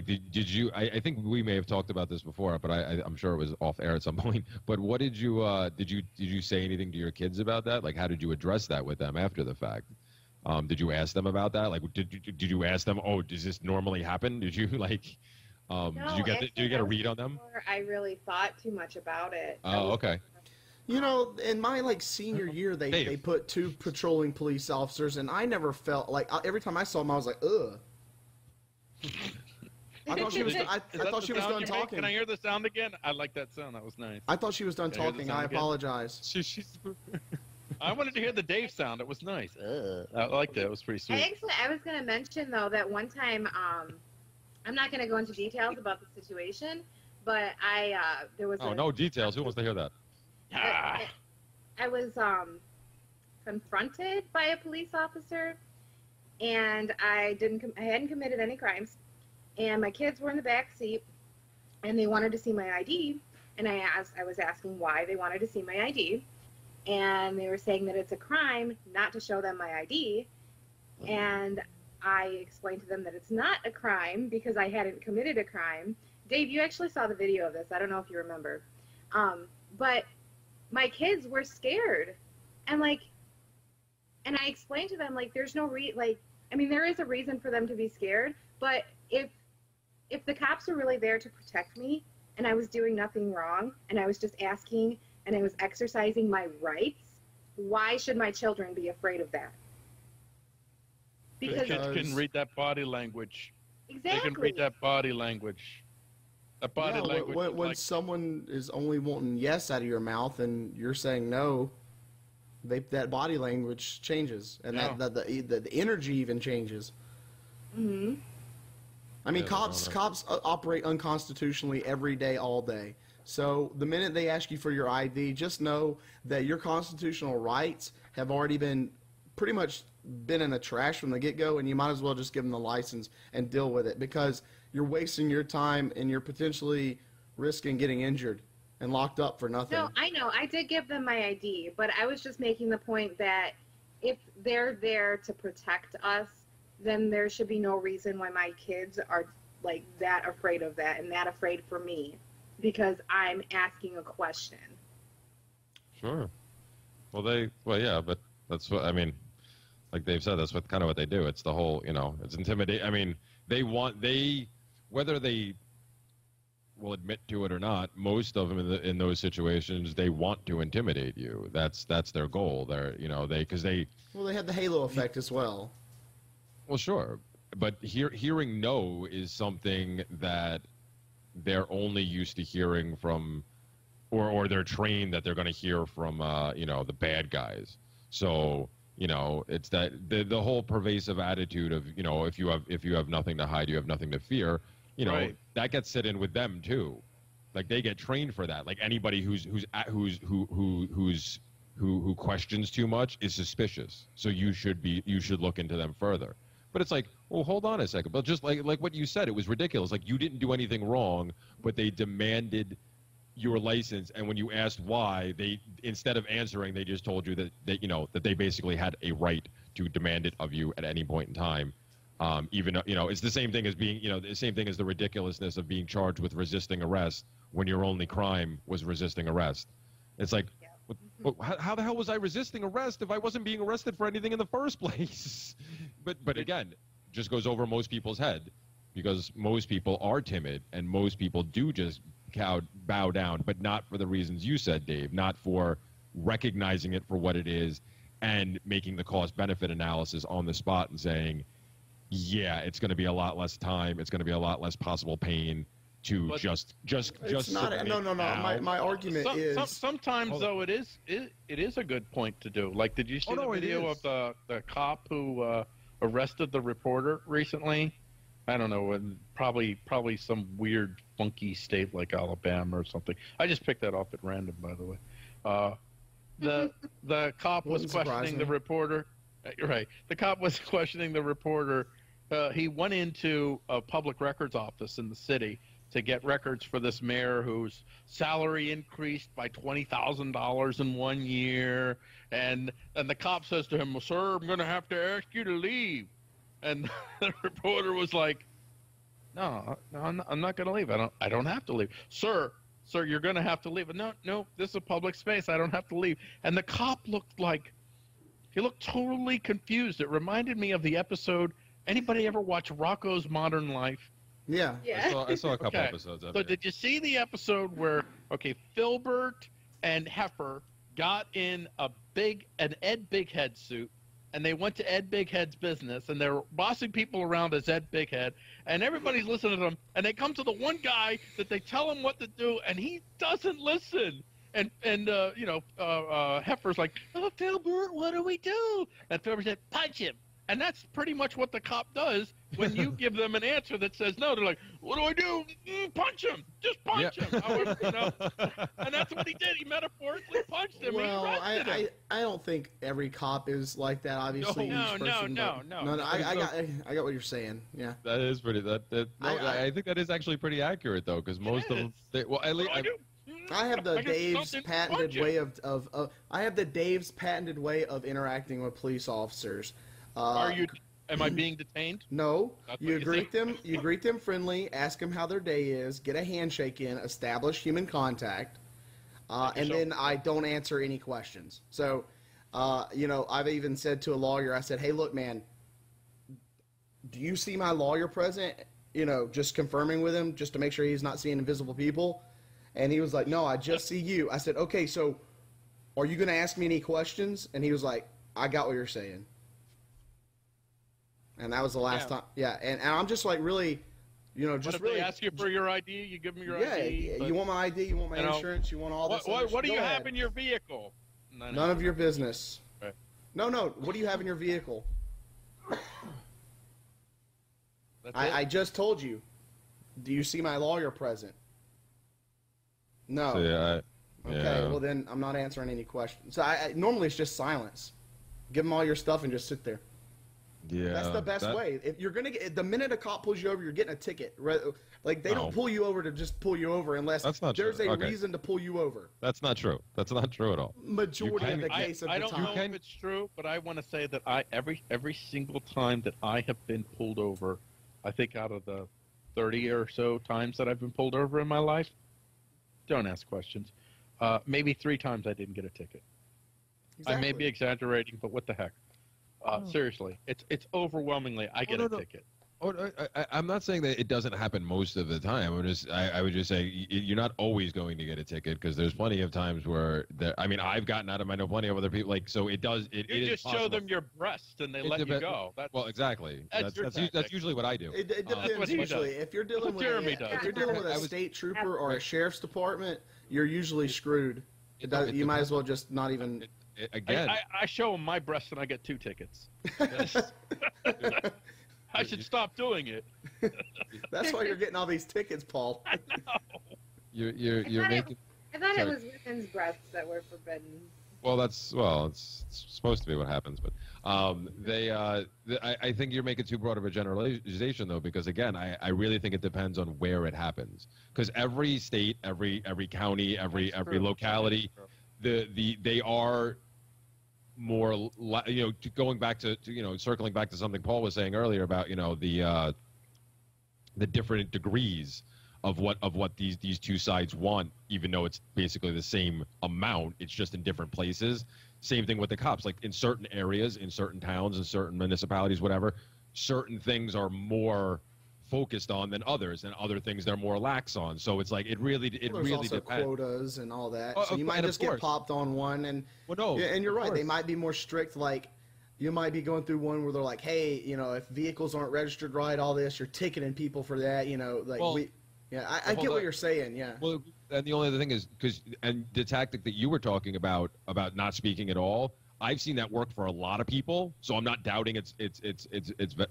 S1: did you? I think we may have talked about this before, but I'm sure it was off air at some point. But what did you say anything to your kids about that? Like, how did you address that with them after the fact? Did you ask them about that? Like, did you ask them? Oh, does this normally happen? Did you like?
S4: No,
S1: did you get a read on them?
S4: I really thought too much about it.
S1: Oh, okay.
S2: In my senior year, they put 2 patrolling police officers, and I never felt like every time I saw them, I was like, ugh. I thought she was done talking.
S3: Can I hear the sound again? I like that sound. That was nice.
S2: I thought she was done talking. I apologize.
S3: I wanted to hear the Dave sound. It was nice. I liked it. It was pretty sweet.
S4: I was going to mention though that one time. I'm not going to go into details about the situation, but there was.
S1: Oh, no details. Who wants to hear that?
S4: I was confronted by a police officer, and I hadn't committed any crimes, and my kids were in the back seat, and they wanted to see my ID, and I was asking why they wanted to see my ID, and they were saying that it's a crime not to show them my ID, and I explained to them that it's not a crime because I hadn't committed a crime. Dave, you actually saw the video of this. I don't know if you remember. But my kids were scared. And And I explained to them, like, there's no there is a reason for them to be scared, but if the cops were really there to protect me and I was doing nothing wrong and I was just asking and I was exercising my rights, why should my children be afraid of that?
S3: Because kids can read that body language.
S4: Exactly.
S3: They can read that body language. That body language.
S2: When someone is only wanting yes out of your mouth and you're saying no, that body language changes, and the energy even changes.
S4: Mm-hmm.
S2: I mean, cops operate unconstitutionally every day, all day. So the minute they ask you for your ID, just know that your constitutional rights have already been pretty much been in the trash from the get-go, and you might as well just give them the license and deal with it, because you're wasting your time and you're potentially risking getting injured and locked up for nothing.
S4: No, I know. I did give them my ID, but I was just making the point that if they're there to protect us, then there should be no reason why my kids are like that afraid of that and that afraid for me because I'm asking a question.
S1: Sure. Well, yeah, but that's what, I mean, like Dave said, that's kind of what they do. It's the whole, it's intimidate. I mean, whether they will admit to it or not, most of them in those situations, they want to intimidate you. That's their goal. Well, they
S2: have the halo effect as well.
S1: Well, sure, but hearing no is something that they're only used to hearing from, or they're trained that they're going to hear from, the bad guys. So, it's that the whole pervasive attitude of, if you have nothing to hide, you have nothing to fear.
S3: Right.
S1: That gets set in with them too. Like they get trained for that. Like anybody who questions too much is suspicious. So you should look into them further. But it's like, well, hold on a second. But just like what you said, it was ridiculous. Like you didn't do anything wrong, but they demanded your license, and when you asked why, they, instead of answering, they just told you that they basically had a right to demand it of you at any point in time. Even it's the same thing as being the same thing as the ridiculousness of being charged with resisting arrest when your only crime was resisting arrest. It's like, how the hell was I resisting arrest if I wasn't being arrested for anything in the first place? But again, just goes over most people's head, because most people are timid and most people do just bow down, but not for the reasons you said, Dave, not for recognizing it for what it is and making the cost-benefit analysis on the spot and saying, yeah, it's going to be a lot less time, it's going to be a lot less possible pain to just
S2: not, no. My argument is
S3: sometimes though it is a good point to do. Like, did you see the video of the cop who arrested the reporter recently? I don't know, probably some weird funky state like Alabama or something. I just picked that off at random, by the way. The cop was questioning the reporter. Right, the cop was questioning the reporter. He went into a public records office in the city to get records for this mayor whose salary increased by $20,000 in 1 year, and the cop says to him, "Well, sir, I'm going to have to ask you to leave." And the reporter was like, "No, I'm not going to leave. I don't have to leave, sir. You're going to have to leave." No, this is a public space. I don't have to leave. And the cop looked totally confused. It reminded me of the episode. Anybody ever watch Rocko's Modern Life?
S2: Yeah.
S1: I saw a couple episodes of it.
S3: So did you see the episode where, Filbert and Heifer got in an Ed Bighead suit, and they went to Ed Bighead's business, and they're bossing people around as Ed Bighead, and everybody's listening to them, and they come to the one guy that they tell him what to do, and he doesn't listen. And Heifer's like, "Oh, Filbert, what do we do?" And Filbert said, "Punch him." And that's pretty much what the cop does when you give them an answer that says no. They're like, "What do I do?" "Punch him. Just punch him." And that's what he did. He metaphorically punched him.
S2: Well, I don't think every cop is like that. Obviously,
S3: no.
S2: I got what you're saying. Yeah,
S1: that is pretty. I think that is actually pretty accurate though, because most of them.
S2: I have the Dave's patented way I have the Dave's patented way of interacting with police officers.
S3: Am I being detained?
S2: No. You greet them friendly, ask them how their day is, get a handshake in, establish human contact, and then I don't answer any questions. So You know, I've even said to a lawyer, I said, hey, look, man, do you see my lawyer present? You know, just confirming with him just to make sure he's not seeing invisible people. And he was like, no, I just see you. I said, okay, so are you going to ask me any questions? And he was like, I got what you're saying. And that was the last time. Yeah, and I'm just like really, you know, just
S3: if
S2: really.
S3: They ask you for your ID, you give them your
S2: ID. Yeah, you want my ID, you want my insurance, you want all this.
S3: What do you have in your vehicle?
S2: None of your business.
S3: Right.
S2: No, what do you have in your vehicle? I just told you. Do you see my lawyer present? No.
S1: So,
S2: okay, well then I'm not answering any questions. So normally it's just silence. Give them all your stuff and just sit there.
S1: Yeah,
S2: that's the best way. If you're gonna get the minute a cop pulls you over, you're getting a ticket. Like they don't pull you over to just pull you over unless there's a reason to pull you over.
S1: That's not true. That's not true at all.
S2: Majority of the case of the time.
S3: I don't know if it's true, but I want to say that every single time that I have been pulled over, I think out of the 30 or so times that I've been pulled over in my life, don't ask questions. Maybe 3 times I didn't get a ticket. Exactly. I may be exaggerating, but what the heck? Seriously, it's overwhelmingly I get a ticket.
S1: I'm not saying that it doesn't happen most of the time. I would just say you're not always going to get a ticket because there's plenty of times where I mean, I've gotten out of them. I know plenty of other people. Like, so it does. You
S3: just show them your breast and they let you go.
S1: Well, exactly. That's usually what I do.
S2: It depends. Usually, if you're dealing with a state trooper or a sheriff's department, you're usually screwed. You might as well just not even.
S1: Again,
S3: I show them my breast and I get 2 tickets. I should stop doing it.
S2: That's why you're getting all these tickets, Paul.
S3: I know.
S1: You're making.
S4: I thought it was women's breasts that were forbidden.
S1: Well, it's supposed to be what happens, but I think you're making too broad of a generalization though, because again, I really think it depends on where it happens, because every state, every county, every locality, they are more, you know, going back to you know, circling back to something Paul was saying earlier about, you know, the different degrees of what these two sides want, even though it's basically the same amount, it's just in different places. Same thing with the cops. Like in certain areas, in certain towns, in certain municipalities, whatever, certain things are more focused on than others, and other things they're more lax on. So it's like it really
S2: also
S1: depends.
S2: Quotas and all that. So you might just get popped on one, and and you're right. They might be more strict. Like you might be going through one where they're like, hey, you know, if vehicles aren't registered right, all this, you're ticketing people for that. You know, like I get what you're saying. Yeah.
S1: Well, and the only other thing is and the tactic that you were talking about not speaking at all, I've seen that work for a lot of people. So I'm not doubting its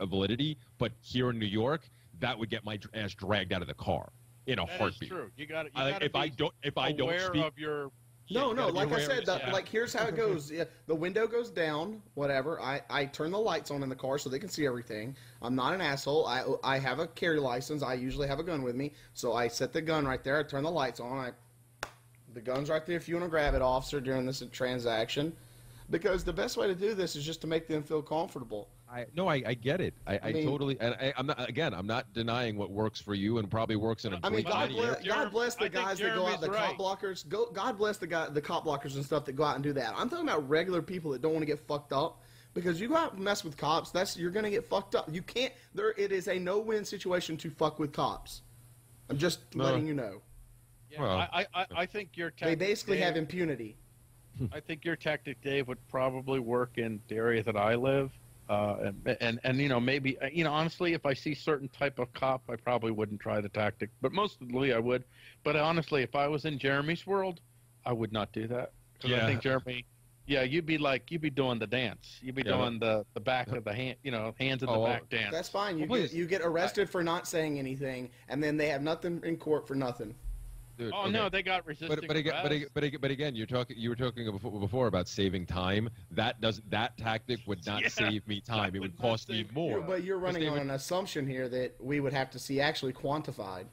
S1: validity. But here in New York, that would get my ass dragged out of the car in a heartbeat.
S3: That's true. You got to.
S1: If I don't speak,
S3: of your.
S2: No. Like I said, like here's how it goes. Yeah, the window goes down. Whatever. I turn the lights on in the car so they can see everything. I'm not an asshole. I have a carry license. I usually have a gun with me, so I set the gun right there. I turn the lights on. The gun's right there if you want to grab it, officer, during this transaction. Because the best way to do this is just to make them feel comfortable.
S1: I get it. I mean, totally. And I'm not denying what works for you and probably works in a great
S2: God bless the guys that go out, the cop blockers. God bless the cop blockers and stuff that go out and do that. I'm talking about regular people that don't want to get fucked up. Because you go out and mess with cops, you're going to get fucked up. You can't. It is a no-win situation to fuck with cops. I'm just letting you know.
S3: Yeah, well, I think your tactic,
S2: they basically have impunity.
S3: I think your tactic, Dave, would probably work in the area that I live. And you know, maybe, you know, honestly, if I see certain type of cop, I probably wouldn't try the tactic, but mostly I would. But honestly, if I was in Jeremy's world, I would not do that. Because I think Jeremy, you'd be doing the dance. You'd be doing the back of the hand, you know, hands in the back dance.
S2: That's fine. You get arrested for not saying anything, and then they have nothing in court for nothing.
S3: Dude, no, they got resisting arrest.
S1: But again, you were talking before about saving time. That tactic would not save me time. It would cost me more.
S2: But you're running on an assumption here that we would have to see actually quantified.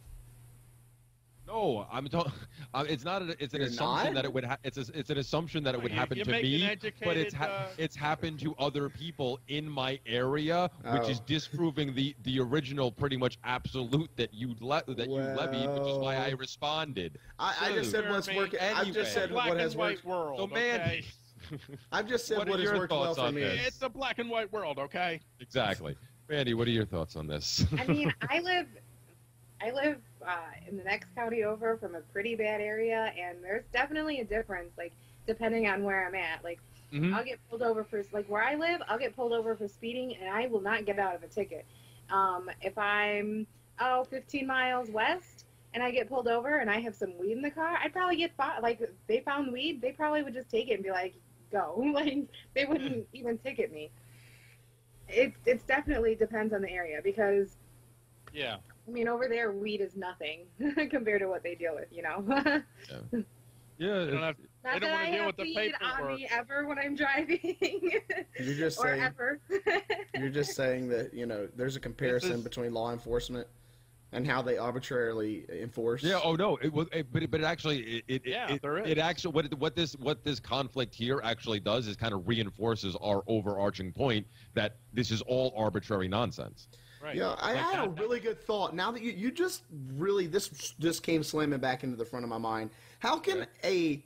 S1: No, I'm talking. It's not. It's an assumption that it would. It's an assumption that it would happen to me, but it's happened to other people in my area, which is disproving the original pretty much absolute that you levied, which is why I responded.
S2: I just said what's working. I just said what has worked.
S3: World,
S1: so man,
S2: I've just said what has worked well for me.
S3: It's a black and white world, okay?
S1: Exactly. Randy, what are your thoughts on this?
S4: I mean, I live in the next county over from a pretty bad area, and there's definitely a difference, like, depending on where I'm at. Like, I'll get pulled over for, like, where I live, I'll get pulled over for speeding, and I will not get out of a ticket. If I'm, 15 miles west, and I get pulled over, and I have some weed in the car, I'd probably get, like, if they found weed, they probably would just take it and be like, go. Like, they wouldn't even ticket me. It's definitely depends on the area, because
S3: yeah,
S4: I mean, over there weed is nothing compared to what they deal with, you know.
S1: Yeah.
S3: They don't want to deal with the paperwork
S4: on me ever when I'm driving.
S2: You're just
S4: or
S2: saying,
S4: ever.
S2: You're just saying that, you know, there's a comparison between law enforcement and how they arbitrarily enforce.
S1: Yeah. Oh no. But it actually
S3: there is.
S1: It actually what this conflict here actually does is kind of reinforces our overarching point that this is all arbitrary nonsense.
S3: Right.
S2: Yeah, I had a really good thought. Now that you just really this came slamming back into the front of my mind. How can a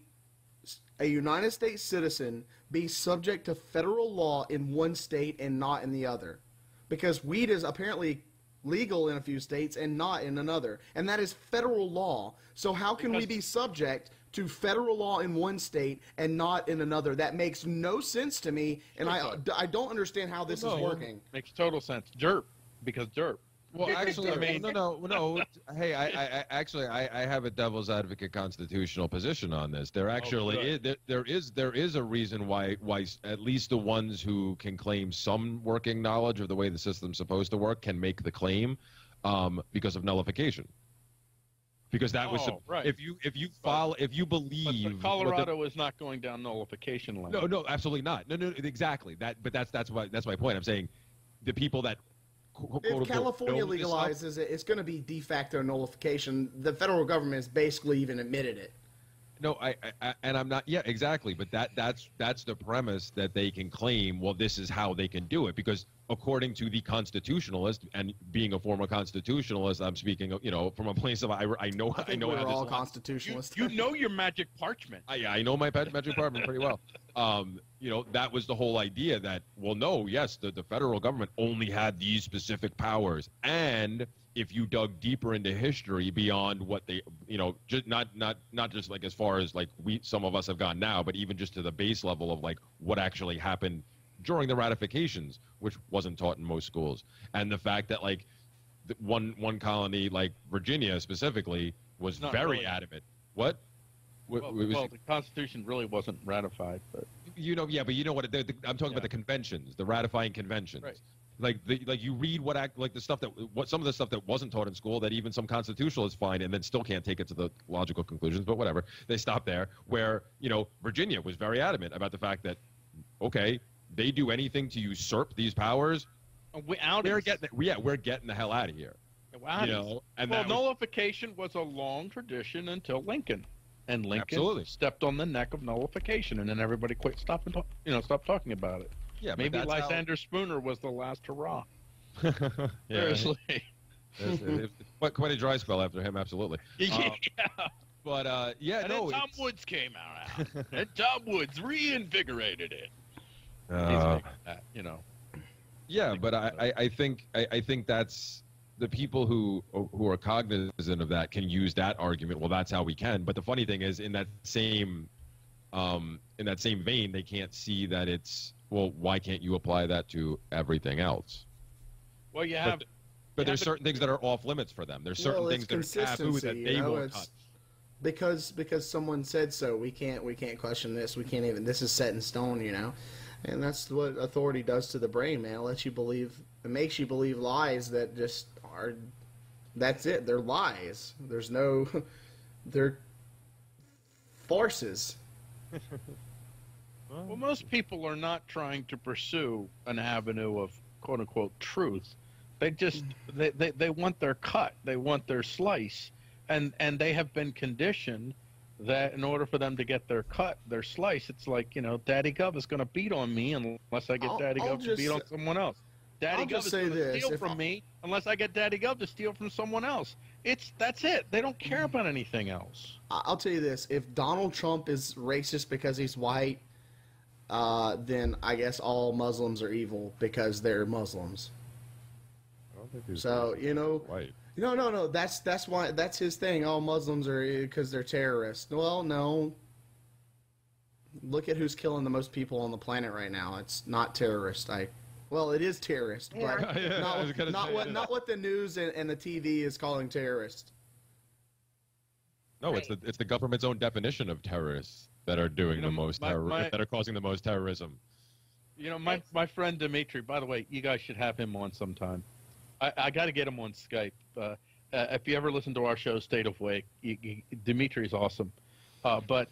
S2: United States citizen be subject to federal law in one state and not in the other? Because weed is apparently legal in a few states and not in another, and that is federal law. So how can we be subject to federal law in one state and not in another? That makes no sense to me, and I don't understand how this is working.
S3: Makes total sense. Derp. Because dirt.
S1: Well, actually, no. Hey, I have a devil's advocate constitutional position on this. There actually there is a reason why at least the ones who can claim some working knowledge of the way the system's supposed to work can make the claim, because of nullification. Because that was
S3: right.
S1: if you believe
S3: but Colorado is not going down nullification line.
S1: No, absolutely not. No, exactly. That's my point. I'm saying the people that
S2: if California legalizes it, it's going to be de facto nullification. The federal government has basically even admitted it.
S1: No, and I'm not. Yeah, exactly. But that's the premise that they can claim. Well, this is how they can do it, because according to the constitutionalist, and being a former constitutionalist, I'm speaking, from a place of I know
S2: we're all constitutionalists.
S3: You know your magic parchment.
S1: I know my magic parchment pretty well. That was the whole idea that, well, no, yes, the federal government only had these specific powers, and if you dug deeper into history beyond what they, just not just like as far as like some of us have gone now, but even just to the base level of like what actually happened during the ratifications, which wasn't taught in most schools, and the fact that like one colony like Virginia specifically was very adamant. What?
S3: Well, the Constitution really wasn't ratified, but
S1: but you know what? I'm talking about the conventions, the ratifying conventions.
S3: Right.
S1: Like you read some of the stuff that wasn't taught in school that even some constitutionalists find and then still can't take it to the logical conclusions, but whatever. They stop there, where, Virginia was very adamant about the fact that, okay, they do anything to usurp these powers. We're getting the hell out of here.
S3: Nullification was a long tradition until Lincoln. And Lincoln stepped on the neck of nullification, and then everybody stopped talking about it.
S1: Yeah,
S3: maybe Lysander Spooner was the last hurrah. Seriously.
S1: Quite a dry spell after him, absolutely.
S3: Yeah.
S1: But
S3: then Tom Woods came out, and Tom Woods reinvigorated it.
S1: Yeah, but I think that's the people who are cognizant of that can use that argument. Well, that's how we can. But the funny thing is, in that same vein, they can't see that it's, well, why can't you apply that to everything else?
S3: Well,
S1: but there's certain things that are off limits for them. There's certain things that are taboo that they won't touch.
S2: Because someone said so, we can't question this. We can't even. This is set in stone, And that's what authority does to the brain, man. It makes you believe lies that just are. That's it. They're lies. They're farces.
S3: Well, most people are not trying to pursue an avenue of quote unquote truth. They just they want their cut. They want their slice, and they have been conditioned that in order for them to get their cut, their slice, it's like, Daddy Gov is going to beat on me unless I get Daddy Gov to beat on someone else. Daddy Gov is going to steal from me unless I get Daddy Gov to steal from someone else. That's it. They don't care about anything else.
S2: I'll tell you this: if Donald Trump is racist because he's white, then I guess all Muslims are evil because they're Muslims.
S1: I don't think he's
S2: So, you know,
S1: white.
S2: no, that's why, that's his thing. All Muslims are because they're terrorists. Well, no. Look at who's killing the most people on the planet right now. It's not terrorist. Well, it is terrorist, but not what the news and the TV is calling terrorist.
S1: No,
S4: Right.
S1: it's the government's own definition of terrorists that are doing the most that are causing the most terrorism.
S3: You know, my friend Dimitri, by the way, you guys should have him on sometime. I got to get him on Skype. If you ever listen to our show, State of Wake, Dimitri's awesome. But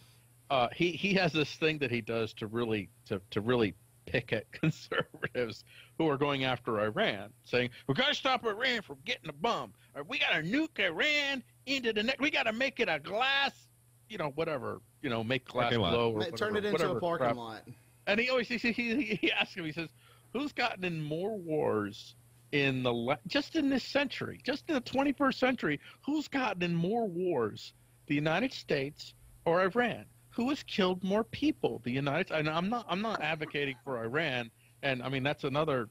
S3: he has this thing that he does to really pick at conservatives who are going after Iran, saying, we got to stop Iran from getting a bomb. Or we got to nuke Iran into the next. We got to make it a glass, whatever, make glass blow. Or
S2: Turn it into a parking lot.
S3: And he always he asks him, he says, who's gotten in more wars just in this century, just in the 21st century, who's gotten in more wars, the United States or Iran? Who has killed more people? The United States. And I'm not advocating for Iran, and I mean that's another.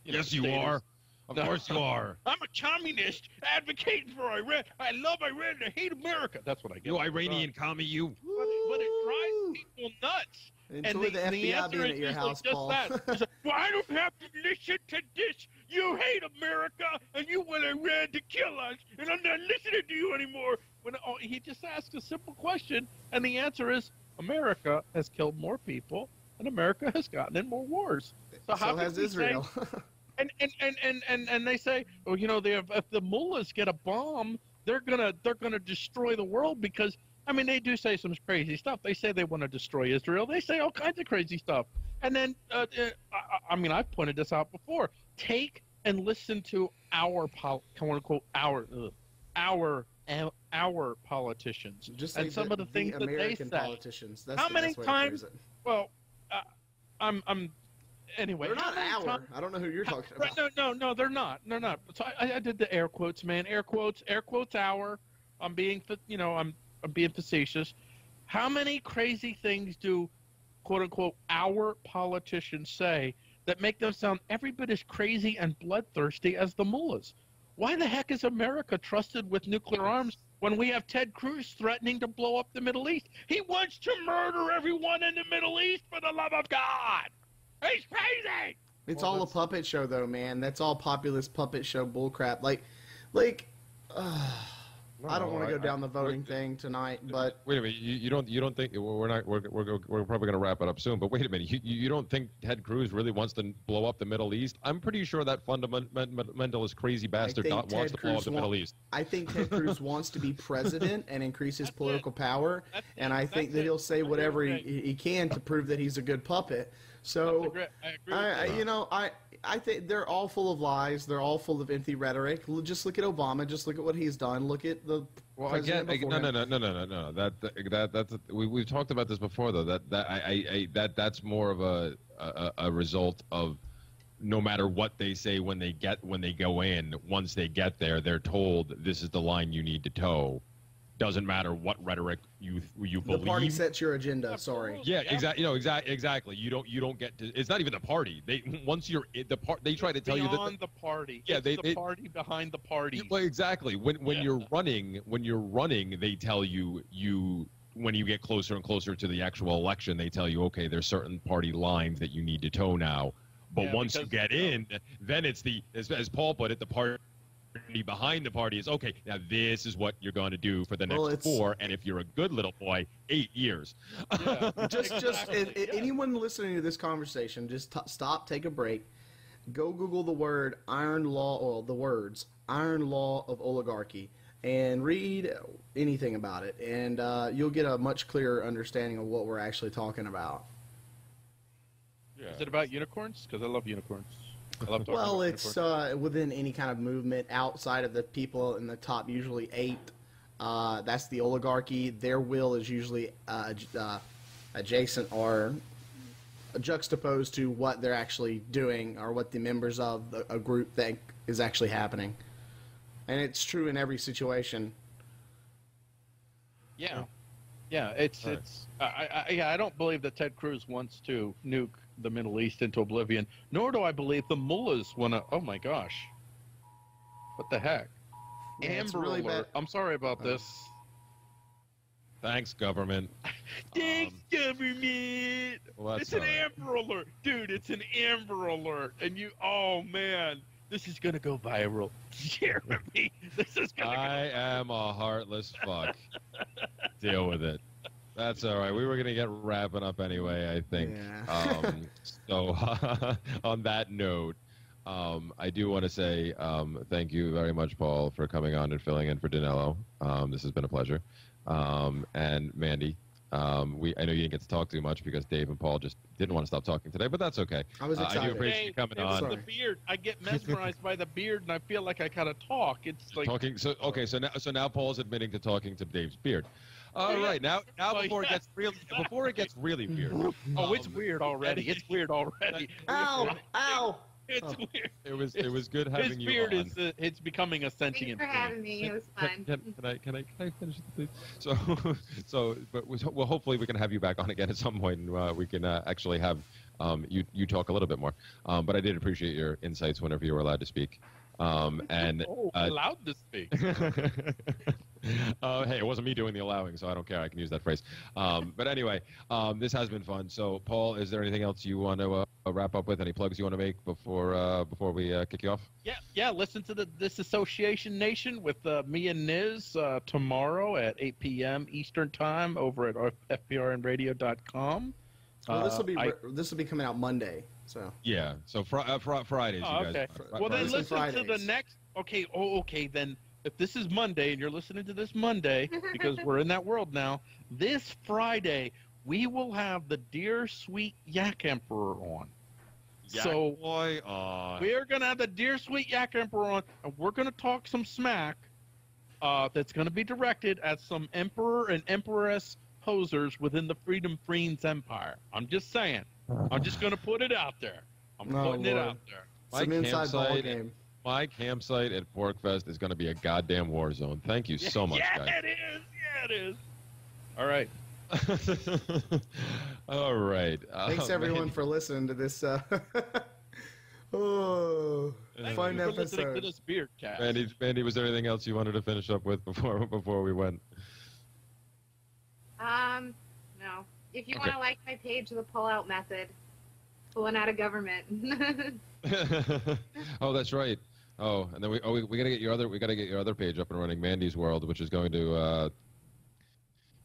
S1: Yes, you are. Of course you are.
S3: I'm a communist advocating for Iran. I love Iran. I hate America. That's what I get.
S1: You Iranian commie, you.
S3: But it drives people nuts.
S2: Enjoy the FBI being at your house, Paul.
S3: Well, I don't have to listen to this. You hate America, and you want Iran to kill us, and I'm not listening to you anymore. When he just asked a simple question, and the answer is America has killed more people, and America has gotten in more wars. So how
S2: has Israel.
S3: And they say, well, if the mullahs get a bomb, they're gonna destroy the world because. I mean, they do say some crazy stuff. They say they want to destroy Israel. They say all kinds of crazy stuff. And then, I've pointed this out before. Take and listen to our politicians
S2: Just
S3: and some of the things that they say.
S2: Politicians. That's
S3: how
S2: the
S3: many
S2: best way
S3: times?
S2: to phrase it.
S3: Well, anyway.
S2: They're not our. I don't know who you're talking about.
S3: No, they're not. They're not. So I did the air quotes, man. Air quotes. Our. I'm being facetious. How many crazy things do, quote unquote, our politicians say that make them sound every bit as crazy and bloodthirsty as the mullahs? Why the heck is America trusted with nuclear arms when we have Ted Cruz threatening to blow up the Middle East? He wants to murder everyone in the Middle East, for the love of God. He's crazy.
S2: It's all a puppet show, though, man. That's all populist puppet show bullcrap.
S1: No,
S2: I don't want to go down the voting thing tonight, but
S1: wait a minute. You don't think we're probably going to wrap it up soon? But wait a minute. You don't think Ted Cruz really wants to blow up the Middle East? I'm pretty sure that fundamentalist crazy bastard wants to blow up the Middle East.
S2: I think Ted Cruz wants to be president and increase his political power, and I think that he'll say whatever he can to prove that he's a good puppet. So
S3: I agree with that.
S2: I think they're all full of lies. They're all full of empty rhetoric. Just look at Obama. Just look at what he's done. Look at the president before him.
S1: No. That's we've talked about this before though. That's more of a result of no matter what they say when they go in. Once they get there, they're told this is the line you need to toe. Doesn't matter what rhetoric you believe.
S2: The party sets your agenda. Sorry.
S1: Yeah, exactly. Exactly. You don't get to. It's not even the party. Once you're in the part, they try to tell you that
S3: beyond the party.
S1: Yeah,
S3: it's the party behind the party.
S1: Well, exactly. When you're running, they tell you when you get closer and closer to the actual election, they tell you, okay, there's certain party lines that you need to toe now. But once you get in, then it's as Paul put it, the party behind the party is okay. Now this is what you're going to do for the next 4, and if you're a good little boy, 8 years.
S2: Yeah, anyone listening to this conversation, just stop, take a break, go Google the word iron law, or the words iron law of oligarchy, and read anything about it, and you'll get a much clearer understanding of what we're actually talking about.
S3: Yeah. Is it about unicorns? Because I love unicorns.
S2: Well, it's within any kind of movement outside of the people in the top, usually 8. That's the oligarchy. Their will is usually adjacent or juxtaposed to what they're actually doing or what the members of a group think is actually happening. And it's true in every situation.
S3: Yeah. Yeah, I don't believe that Ted Cruz wants to nuke the Middle East into oblivion, nor do I believe the mullahs want to. Oh my gosh, what the heck?
S2: Yeah, it's
S3: Amber
S2: really
S3: Alert.
S2: bad.
S3: I'm sorry about this.
S1: Thanks, government.
S3: Thanks, government.
S1: Well,
S3: It's an Amber Alert, dude. It's an Amber Alert, and you. Oh man, this is gonna go viral. Jeremy, this is gonna.
S1: I am a heartless fuck. Deal with it. That's all right. We were gonna get wrapping up anyway, I think.
S2: Yeah.
S1: So on that note, I do want to say thank you very much, Paul, for coming on and filling in for Danilo. This has been a pleasure. And Mandy, I know you didn't get to talk too much because Dave and Paul just didn't want to stop talking today, but that's okay.
S2: I was excited.
S1: I do appreciate you coming on.
S3: The beard. I get mesmerized by the beard, and I feel like I gotta talk. It's like
S1: Talking. So okay. So now Paul's admitting to talking to Dave's beard. All right. Now before it gets really weird.
S3: Oh, it's weird already. It's weird already.
S2: Ow! Ow!
S3: It's weird.
S1: It was good having
S3: His
S1: you
S3: beard
S1: on.
S3: it's becoming a
S4: Thanks
S3: sentient
S4: for
S3: thing.
S4: having me. It was fun.
S1: Can I finish it, please? But hopefully we can have you back on again at some point, and we can actually have you talk a little bit more. But I did appreciate your insights whenever you were allowed to speak. And
S3: allowed to speak.
S1: hey, it wasn't me doing the allowing, so I don't care. I can use that phrase. But anyway, this has been fun. So, Paul, is there anything else you want to wrap up with? Any plugs you want to make before we kick you off?
S3: Yeah. Listen to the Disassociation Nation with me and Niz tomorrow at 8 p.m. Eastern Time over at fprnradio.com.
S2: Well, this will be coming out Monday. So
S1: yeah, so Fridays,
S3: oh,
S1: you guys.
S3: Okay. Well, then listen
S2: Fridays.
S3: to the next. Okay. Oh, okay. Then if this is Monday and you're listening to this Monday, because we're in that world now, this Friday we will have the Dear Sweet Yak Emperor on. We're gonna have the Dear Sweet Yak Emperor on, and we're gonna talk some smack. That's gonna be directed at some emperor and empress posers within the Freedom Friends Empire. I'm just saying. I'm just going to put it out there. I'm putting it out there.
S2: Some inside ball game.
S1: My campsite at Porkfest is going to be a goddamn war zone. Thank you so much, guys.
S3: Yeah, it is. Yeah, it is. All right.
S1: All right.
S2: Thanks, everyone, for listening to this. Fun episode.
S3: Listening to this beard cast.
S1: Mandy, was there anything else you wanted to finish up with before we went?
S4: No. If you want to like my page, the pull-out method, pulling out of government.
S1: Oh, that's right. Oh, and then we gotta get your other page up and running, Mandy's World, which is going to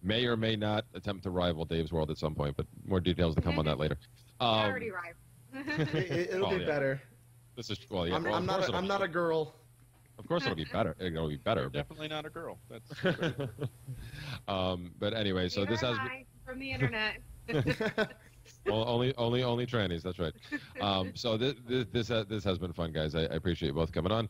S1: may or may not attempt to rival Dave's World at some point, but more details to come on that later.
S4: Already rival.
S2: It'll be better.
S1: This is yeah.
S2: I'm not a girl.
S1: Of course, it'll be better. It'll be better.
S3: Definitely not a girl. That's.
S1: But anyway, so this has
S4: from the internet.
S1: well, only trannies. That's right. So this has been fun, guys. I appreciate you both coming on.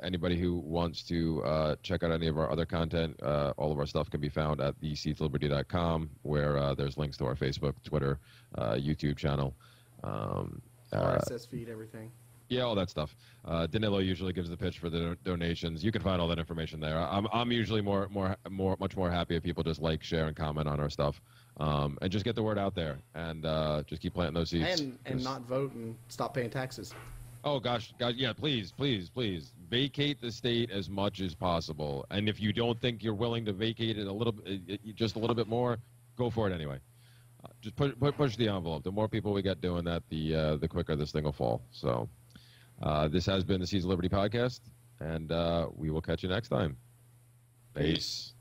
S1: Anybody who wants to check out any of our other content, all of our stuff can be found at theseatsliberty.com, where there's links to our Facebook, Twitter, YouTube channel,
S2: RSS feed, everything.
S1: Yeah, all that stuff. Danilo usually gives the pitch for the donations. You can find all that information there. I'm usually much more happy if people just like, share, and comment on our stuff, and just get the word out there, and just keep planting those seeds.
S2: And not vote and stop paying taxes.
S1: Oh gosh, yeah, please, vacate the state as much as possible. And if you don't think you're willing to vacate it just a little bit more, go for it anyway. Just push the envelope. The more people we get doing that, the quicker this thing will fall. So. This has been the Seeds of Liberty podcast, and we will catch you next time. Peace.